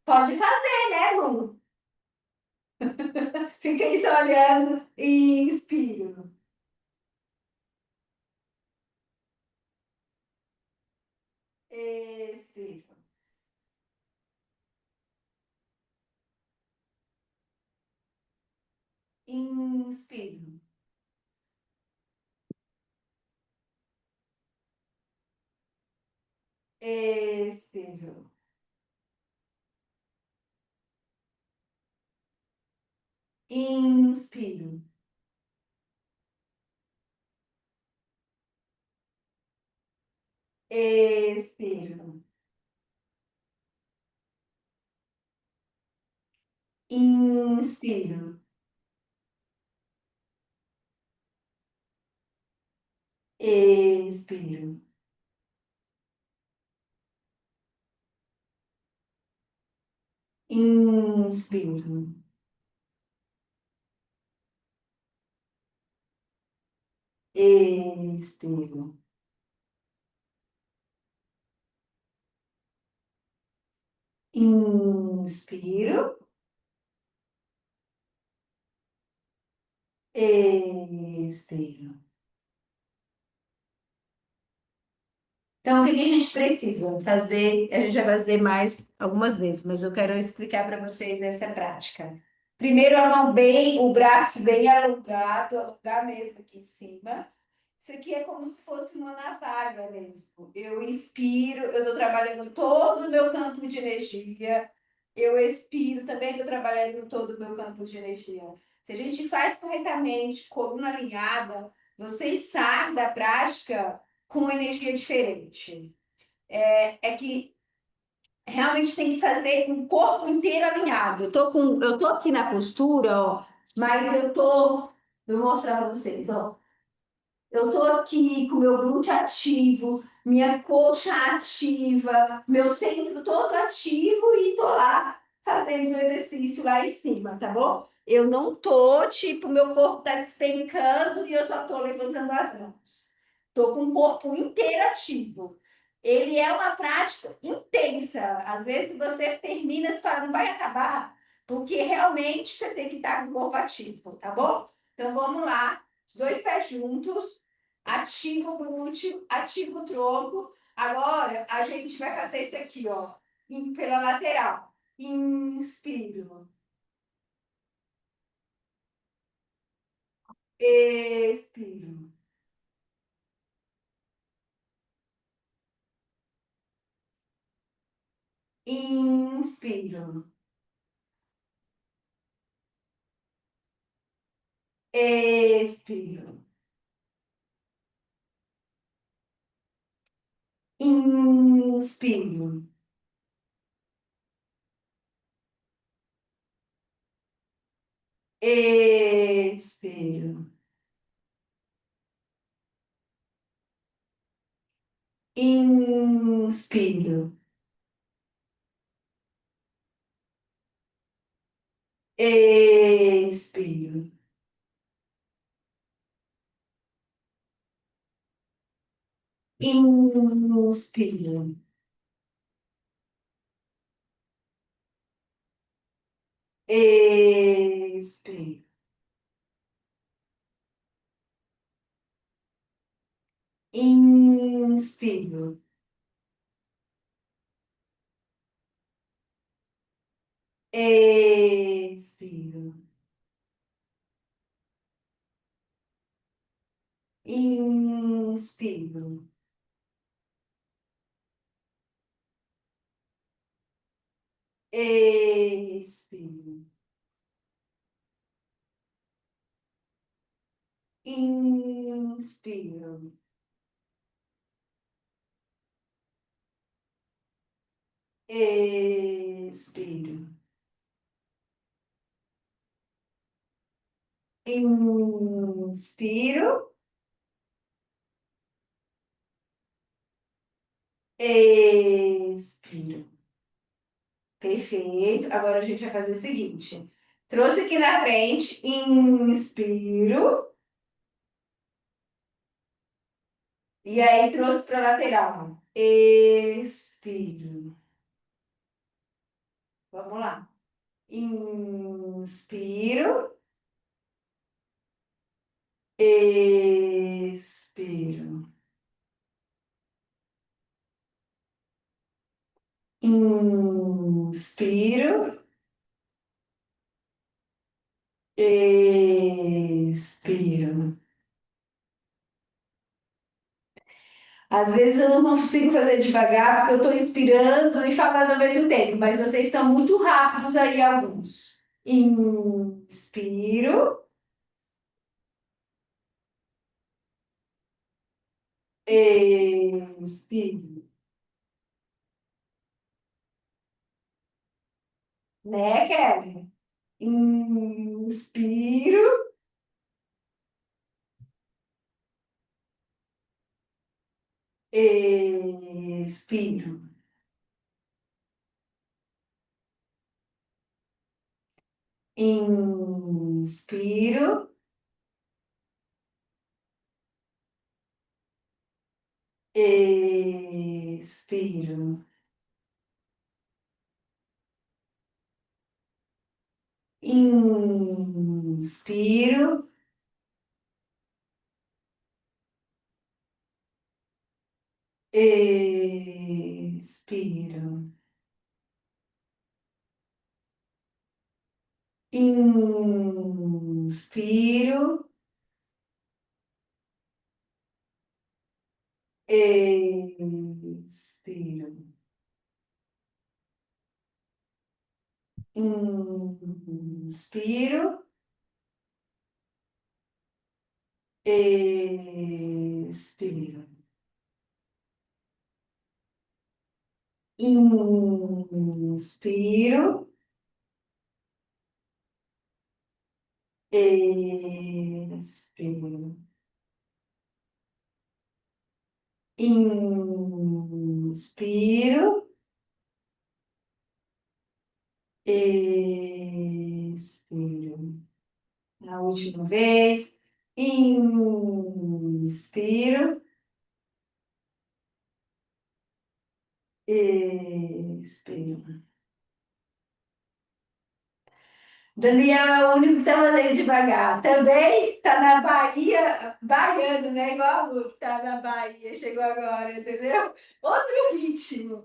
Pode fazer, né, Lu? Fica aí só olhando. Inspiro. Expiro. Inspiro. Expiro. Inspiro. Expiro. Inspiro. Expiro. Inspiro. Expiro. Inspiro. Expiro. Então, o que que a gente precisa fazer? A gente vai fazer mais algumas vezes, mas eu quero explicar para vocês essa prática. Primeiro, a mão bem, o braço bem alongado, alongar mesmo aqui em cima. Isso aqui é como se fosse uma navalha mesmo. Eu inspiro, eu estou trabalhando todo o meu campo de energia. Eu expiro, também estou trabalhando todo o meu campo de energia. Se a gente faz corretamente, coluna alinhada, vocês saem da prática com energia diferente. É que realmente tem que fazer com o corpo inteiro alinhado. Eu tô aqui na postura, ó, mas vou mostrar para vocês, ó. Eu tô aqui com meu glúteo ativo, minha coxa ativa, meu centro todo ativo e tô lá fazendo o exercício lá em cima, tá bom? Eu não tô, tipo, meu corpo tá despencando e eu só tô levantando as mãos. Tô com o corpo inteiro ativo. Ele é uma prática intensa. Às vezes você termina e fala, não vai acabar, porque realmente você tem que estar com o corpo ativo, tá bom? Então vamos lá, os dois pés juntos, ativa o glúteo, ativa o tronco. Agora a gente vai fazer isso aqui, ó, pela lateral. Inspiro, expiro, inspiro, expiro, inspiro, expiro, inspiro, expiro, inspiro, expiro, inspiro, expiro, inspiro, expiro, inspiro, expiro, inspiro, expiro. Perfeito. Agora a gente vai fazer o seguinte. Trouxe aqui na frente, inspiro, e aí trouxe para lateral. Expiro. Vamos lá. Inspiro, expiro. Inspiro, expiro. Às vezes eu não consigo fazer devagar porque eu estou inspirando e falando ao mesmo tempo, mas vocês estão muito rápidos aí, alguns. Inspiro, expiro. Né, Kelly? Inspiro, expiro. Inspiro, expiro. Inspiro, expiro. Inspiro, expiro. Inspiro, expiro. Inspiro, expiro. Inspiro, expiro. A última vez. Inspiro, expiro. Daniel é o único que tá fazendo devagar. Também tá na Bahia, baiano, né? Igual a Lu, que tá na Bahia, chegou agora, entendeu? Outro ritmo.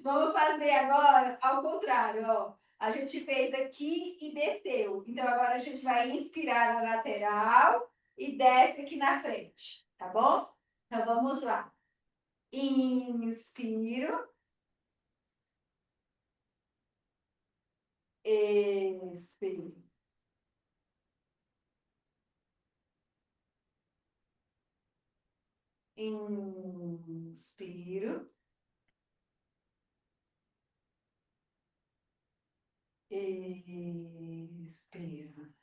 Vamos fazer agora ao contrário, ó. A gente fez aqui e desceu. Então agora a gente vai inspirar na lateral e desce aqui na frente, tá bom? Então vamos lá. Inspiro, expiro. Inspiro, expiro.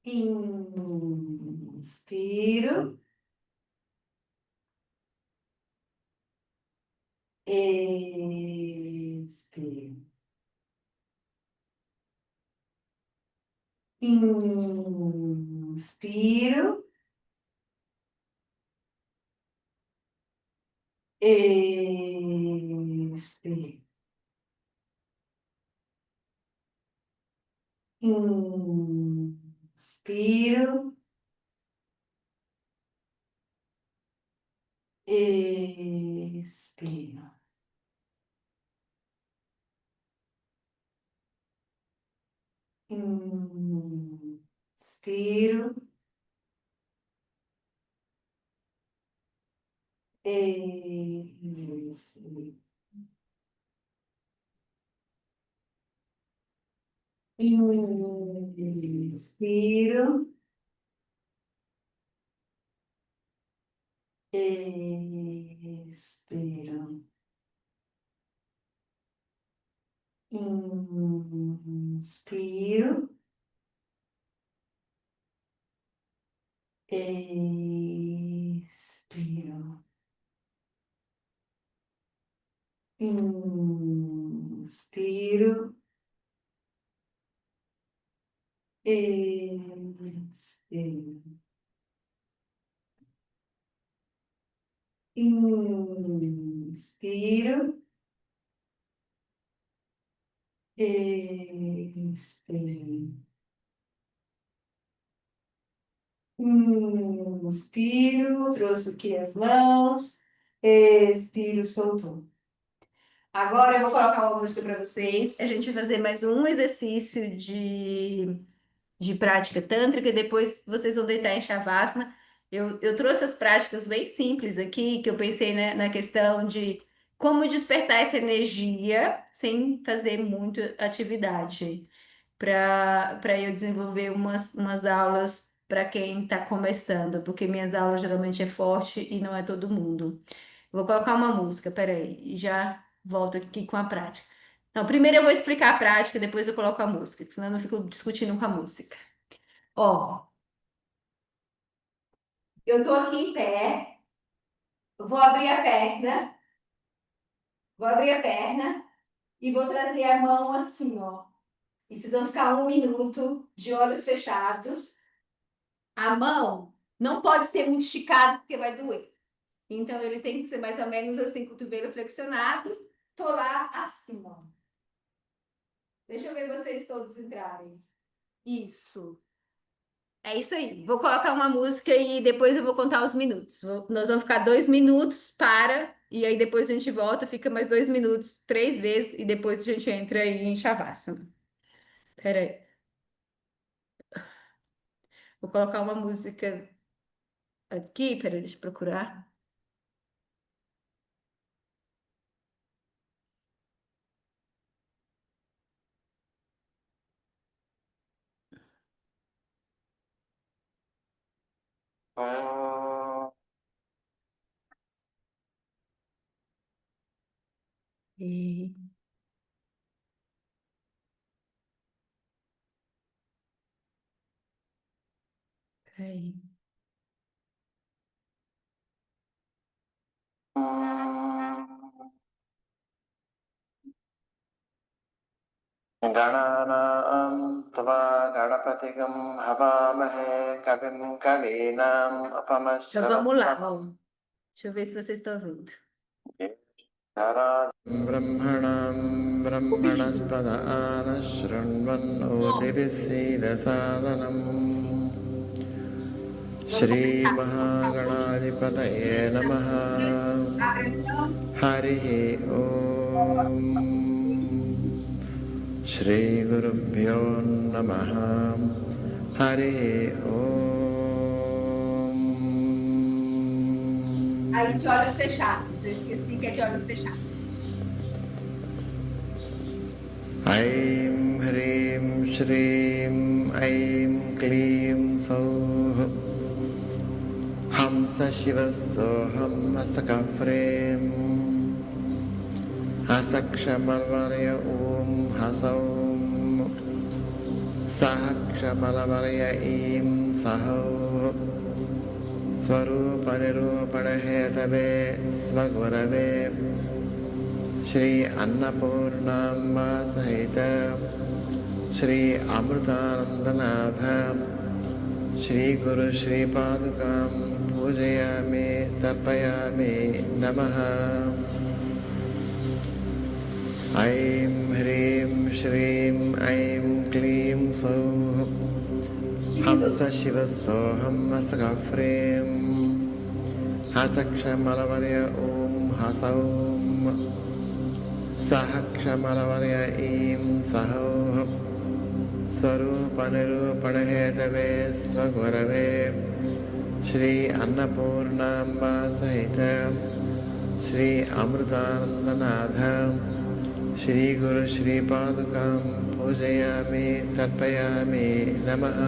Inspiro, expiro. Inspiro, expiro. Inspiro, expiro. Inspiro, expiro. Inspiro, expiro. Inspiro, expiro. Inspiro, expiro. Inspiro, expiro. Inspiro, trouxe aqui as mãos. Expiro, soltou. Agora eu vou colocar uma música para vocês. A gente vai fazer mais um exercício de prática tântrica e depois vocês vão deitar em Shavasana. Eu trouxe as práticas bem simples aqui, que eu pensei, né, na questão de como despertar essa energia sem fazer muito atividade, para eu desenvolver umas aulas para quem está começando, porque minhas aulas geralmente é forte e não é todo mundo. Vou colocar uma música, peraí, e já volto aqui com a prática. Não, primeiro eu vou explicar a prática, depois eu coloco a música, senão eu não fico discutindo com a música. Ó, eu tô aqui em pé, Vou abrir a perna, vou abrir a perna e vou trazer a mão assim, ó. E vocês vão ficar 1 minuto de olhos fechados. A mão não pode ser muito esticada porque vai doer. Então ele tem que ser mais ou menos assim, cotovelo flexionado. Tô lá assim, ó. Deixa eu ver vocês todos entrarem. Isso. É isso aí. Vou colocar uma música e depois eu vou contar os minutos. Nós vamos ficar 2 minutos, para, e aí depois a gente volta, fica mais 2 minutos, 3 vezes, e depois a gente entra aí em Shavasana. Pera aí. Vou colocar uma música aqui, peraí, deixa eu procurar. E, peraí. गणानां त्वा गणपतिगं हवामहे कविं कवीनाम् Então vamos lá, उपमश्रवस्तमम् ó. Deixa eu ver se vocês estão ouvindo. ब्रह्मणां Ouvindo. ब्रह्मणस्पद आनः Bom, शृण्वन्नोतिभिस्सीदसादनम् vamos começar. श्रीमहागणाधिपतये नमः Abre as mãos. हरिः ॐ श्रीगुरुभ्यो नमः हरिः ॐ Aí de olhos fechados. Eu esqueci que é de olhos fechados. ऐं ह्रीं श्रीं ऐं क्लीं सौः हंसशिवसोऽहं हसकफ्रें हसक्षमलवर्य ॐ हसौं सह क्षमलवर्य ऐं सहौ स्वरूपनिरूपणहेतवे स्वगुरवे श्री अन्नपूर्णाम्बा सहित श्री अमृतानन्दनाथ श्री गुरु श्री पादुकां पूजयामि तर्पयामि नमः ऐं ह्रीं श्रीं ऐं क्लीं सौः हंसशिवसोऽहं हसकफ्रें हसक्षमलवर्य ॐ हसौं सह क्षमलवर्य ऐं सहोः स्वरूपनिरूपणहेतवे स्वगुरवे श्री अन्नपूर्णाम्बा सहित श्री अमृतानन्दनाथ श्री गुरु श्री पादुकां पूजयामि तर्पयामि नमः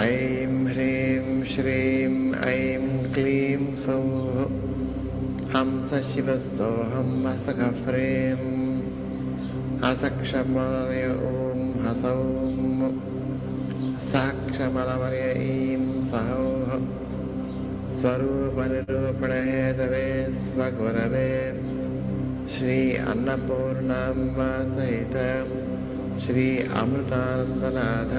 ऐं ह्रीं श्रीं ऐं क्लीं सौः हंसशिवसोऽहं हसकफ्रें हसक्षमलवर्य ॐ हसौं साक्षमलवर्य ऐं सहोः स्वरूपनिरूपणहेतवे स्वगुरवे श्री अन्नपूर्णाम्बा सहित श्री अमृतानन्दनाथ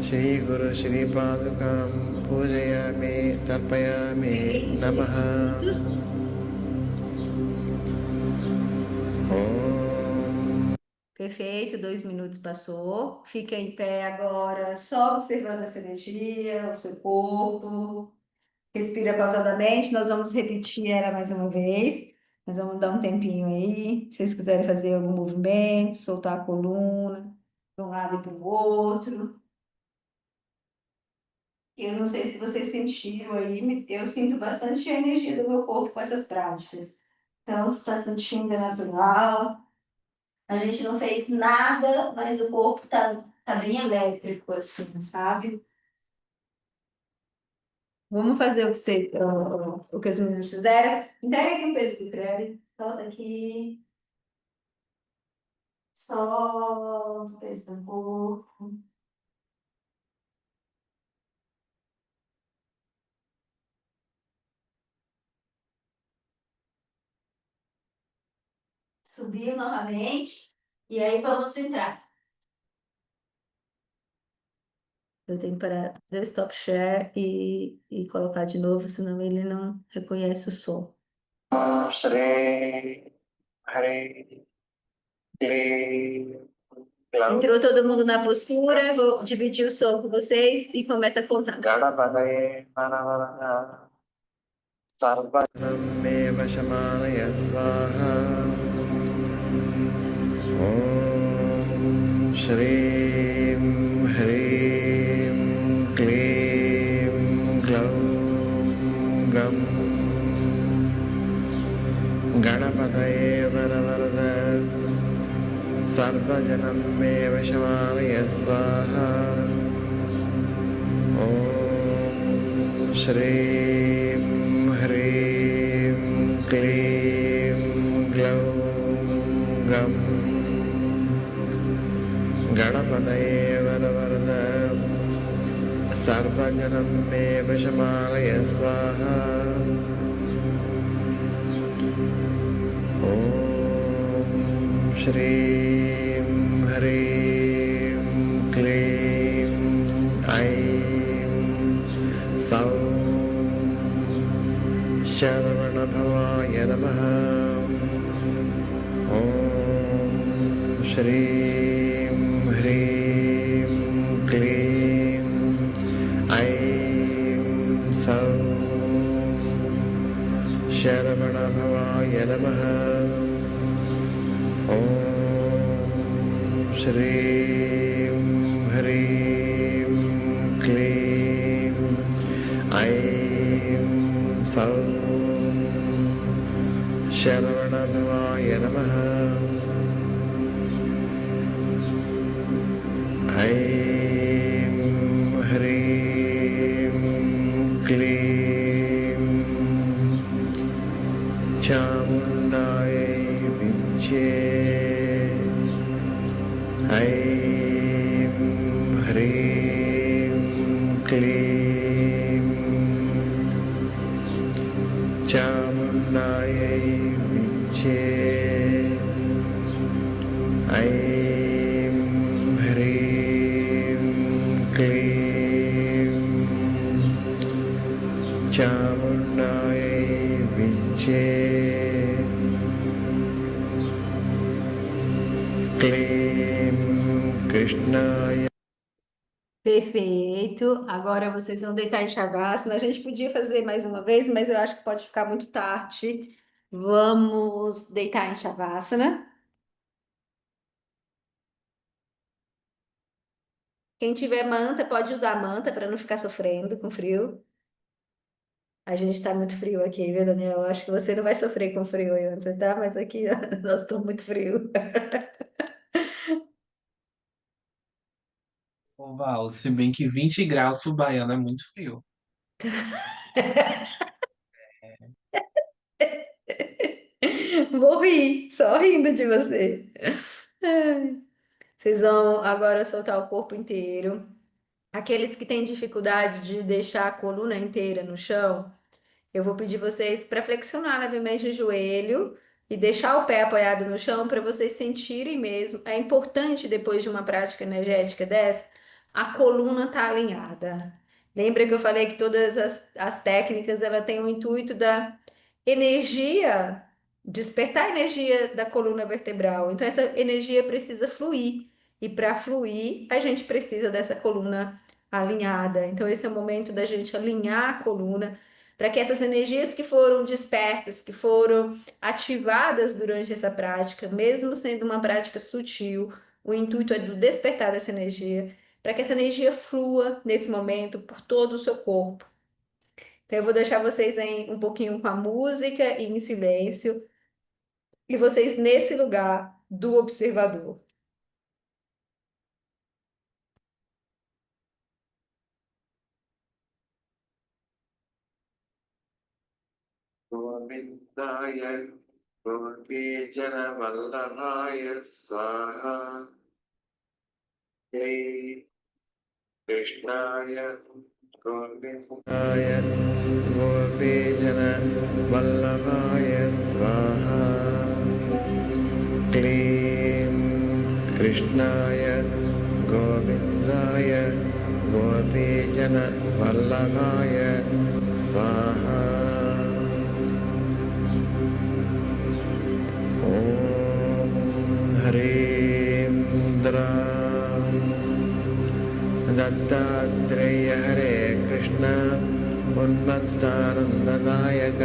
श्री गुरु श्री पादुकां पूजयामि तर्पयामि नमः Minutos. ॐ Perfeito, 2 minutos passou. Fica em pé agora, só observando essa energia, o seu corpo. Respira pausadamente. Nós vamos repetir ela mais uma vez. Nós vamos dar um tempinho aí. Se vocês quiserem fazer algum movimento, soltar a coluna de um lado e para o outro. Eu não sei se vocês sentiram aí, mas eu sinto bastante a energia do meu corpo com essas práticas. Então, se está sentindo é natural. A gente não fez nada, mas o corpo tá bem elétrico, assim, sabe? Vamos fazer o que as meninas fizeram. Entrega aqui o peso do creme. Solta aqui. Solta o peso do corpo. Subiu novamente. E aí vamos entrar. Eu tenho para fazer o stop share e colocar de novo, senão ele não reconhece o som. Shri Hare Kli Entrou todo mundo na postura, vou dividir o som com vocês e começa a contar. Gadapadaye Manavaraha Sarvadhameva Shamanaya Swaha Om Shri Hrim Klim Glaum Gam Gadapadaye Varavarada Sarvajanameva Shamanaya Swaha Om Shri Hrim Klim Glaum Gam Ganapataye Varavarada Sarvajanameva Shamanaya Swaha Om Shri Hrim Klim Aim Saum Sharavana Bhavaya Namaha Om Shri Hrim Klim Aim Saum Sharavana Bhavaya Namaha Om Shri Hrim Klim Aim Saum Sharavana Bhavaya Namaha Aim Hrim Klim Chamundaya Vinche Aim Hrim Klim Chamundaya Vinche Aim Hrim Klim Chamundaya Vinche Klim Krishnaya. Perfeito. Agora vocês vão deitar em Shavasana. A gente podia fazer mais uma vez, mas eu acho que pode ficar muito tarde. Vamos deitar em Shavasana. Quem tiver manta, pode usar manta para não ficar sofrendo com frio. A gente está muito frio aqui, viu, Daniel? Eu acho que você não vai sofrer com frio aí onde você tá, mas aqui ó, nós estamos muito frio. Ô, Val, se bem que 20 graus pro baiano é muito frio. Vou rir, só rindo de você. Ai. Vocês vão agora soltar o corpo inteiro. Aqueles que têm dificuldade de deixar a coluna inteira no chão, eu vou pedir vocês para flexionar levemente o joelho e deixar o pé apoiado no chão para vocês sentirem mesmo. É importante, depois de uma prática energética dessa, a coluna estar alinhada. Lembra que eu falei que todas as técnicas ela têm o intuito da energia, despertar a energia da coluna vertebral. Então, essa energia precisa fluir. E para fluir, a gente precisa dessa coluna alinhada. Então, esse é o momento da gente alinhar a coluna para que essas energias que foram despertas, que foram ativadas durante essa prática, mesmo sendo uma prática sutil, o intuito é do despertar dessa energia, para que essa energia flua nesse momento por todo o seu corpo. Então, eu vou deixar vocês em um pouquinho com a música e em silêncio, e vocês nesse lugar do observador. Govindaya Gopijana Vallabhaya Swaha Jai Krishnaya Govindaya Gopijana Vallabhaya Swaha क्लीं कृष्णाय गोविन्दाय गोपीजनवल्लभाय स्वाहा ॐ हरीन्द्रा दत्तात्रेय हरे कृष्ण उन्मत्तानन्ददायक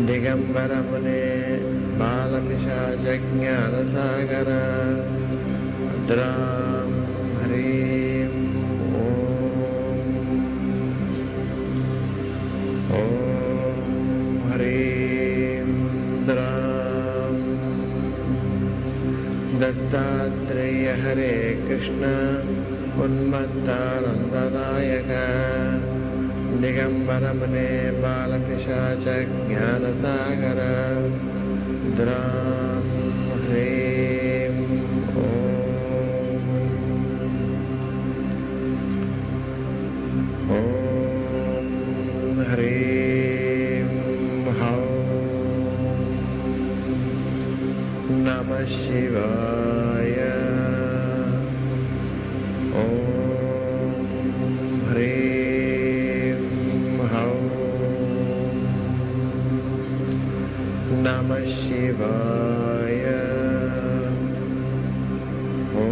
दिगम्बरमुने बालपिशाचज्ञानसागर भद्रां हरिं ॐ हरीन्द्रां दत्तात्रेय हरे कृष्ण उन्मत्तानन्ददायक दिगम्बरमुने बालपिशाचज्ञानसागर द्रां ह्रीं ॐ ह्रीं हौं नमः शिवाय ॐ ह्रीं हौं नमः शिवाय ॐ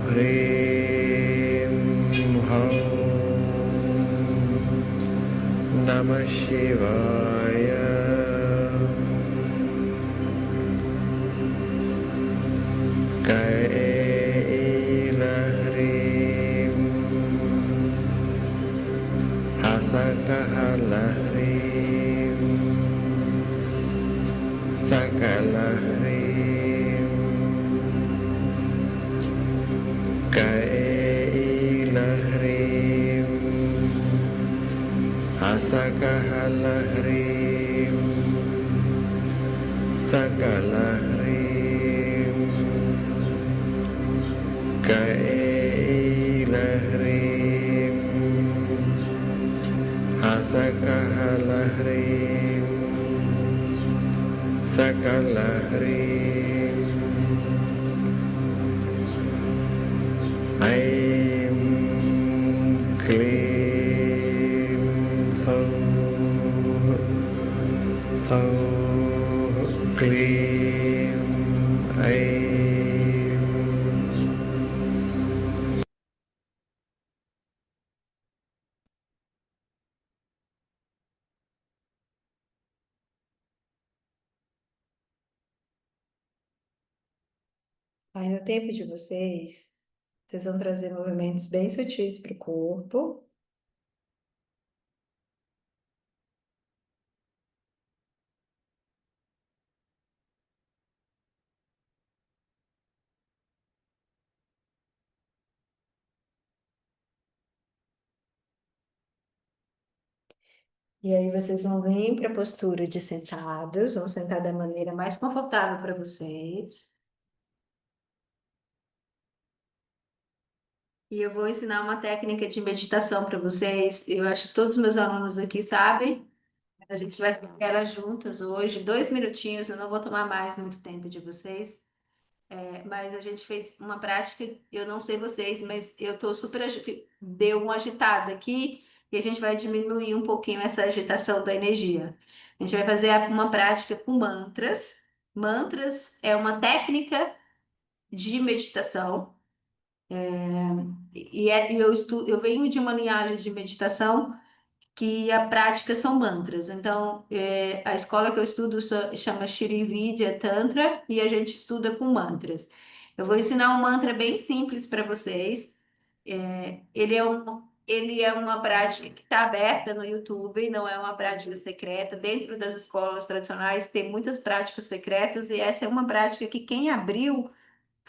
ह्रीं हौं नमः शिवाय कैलह्रीं हसकहलह्रीं सकलह्रीं कैलह्रीं हसकहलह्रीं सकलह्रीं कैलह्रीं हसकहलह्रीं सकलह्रीं ऐं क्लीं सौः सौः क्लीं ऐं Aí no tempo de vocês vão trazer movimentos bem sutis para o corpo. E aí vocês vão vir para a postura de sentados, vão sentar da maneira mais confortável para vocês. E eu vou ensinar uma técnica de meditação para vocês. Eu acho que todos os meus alunos aqui sabem. A gente vai fazer ela juntas hoje, 2 minutinhos. Eu não vou tomar mais muito tempo de vocês. Mas a gente fez uma prática. Eu não sei vocês, mas eu tô super deu uma agitada aqui e a gente vai diminuir um pouquinho essa agitação da energia. A gente vai fazer uma prática com mantras. Mantras é uma técnica de meditação. Eu venho de uma linhagem de meditação que a prática são mantras. Então, a escola que eu estudo chama Shri Vidya Tantra e a gente estuda com mantras. Eu vou ensinar um mantra bem simples para vocês. Ele é uma prática que está aberta no YouTube, não é uma prática secreta. Dentro das escolas tradicionais tem muitas práticas secretas e essa é uma prática que quem abriu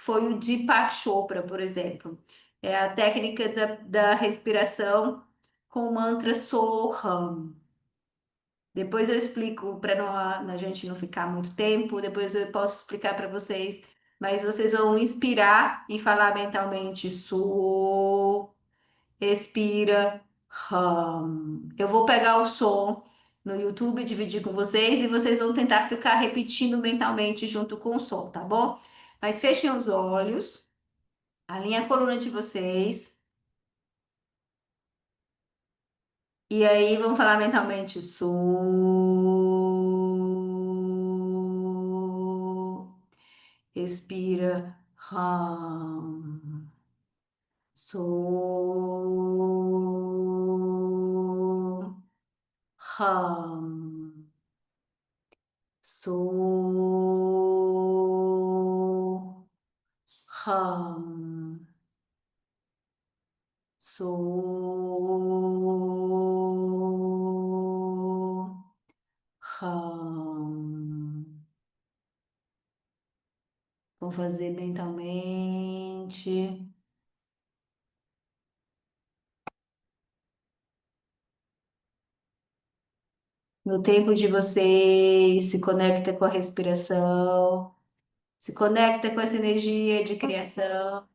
foi o Deepak Chopra, por exemplo. É a técnica da respiração com o mantra Soham. Depois eu explico para a gente não ficar muito tempo, depois eu posso explicar para vocês, mas vocês vão inspirar e falar mentalmente So, expira, Hum. Eu vou pegar o som, no YouTube, dividir com vocês, e vocês vão tentar ficar repetindo mentalmente junto com o som, tá bom? Mas fechem os olhos, alinhem a coluna de vocês, e aí vamos falar mentalmente: sou. Respira. Hum. Sou. Hum. Sou. Hum. Sou. Hum. Vou fazer mentalmente. No tempo de vocês, se conecta com a respiração, se conecta com essa energia de criação.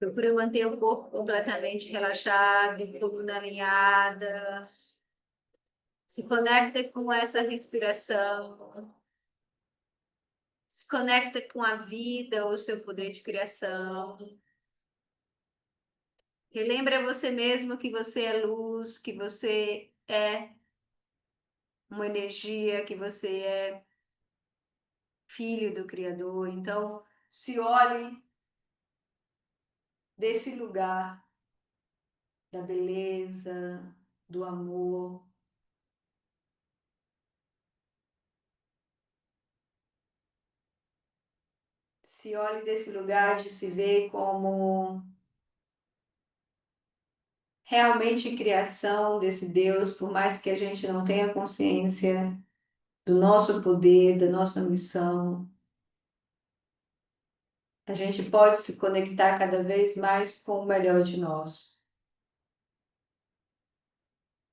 Procura manter o corpo completamente relaxado, coluna alinhada. Se conecta com essa respiração. Se conecta com a vida, o seu poder de criação. Relembra você mesmo que você é luz, que você é uma energia, que você é filho do Criador. Então, se olhe desse lugar da beleza, do amor. Se olhe desse lugar de se ver como realmente criação desse Deus, por mais que a gente não tenha consciência do nosso poder, da nossa missão, a gente pode se conectar cada vez mais com o melhor de nós.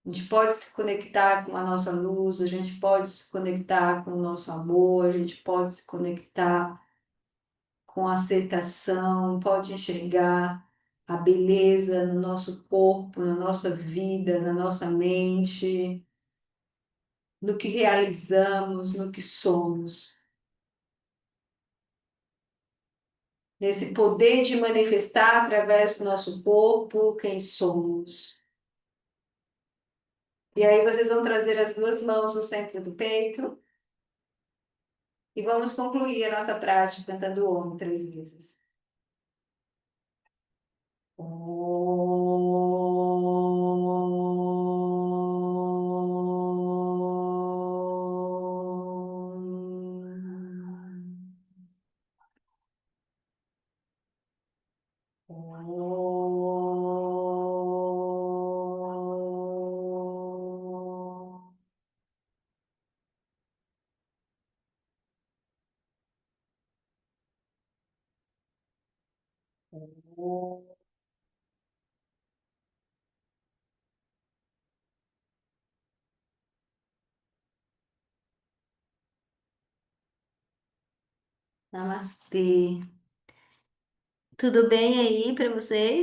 A gente pode se conectar com a nossa luz, a gente pode se conectar com o nosso amor, a gente pode se conectar com a aceitação, pode enxergar a beleza no nosso corpo, na nossa vida, na nossa mente. no que realizamos, no que somos. Nesse poder de manifestar através do nosso corpo quem somos. E aí vocês vão trazer as duas mãos no centro do peito e vamos concluir a nossa prática cantando o Om 3 vezes. Namastê. Tudo bem aí para vocês?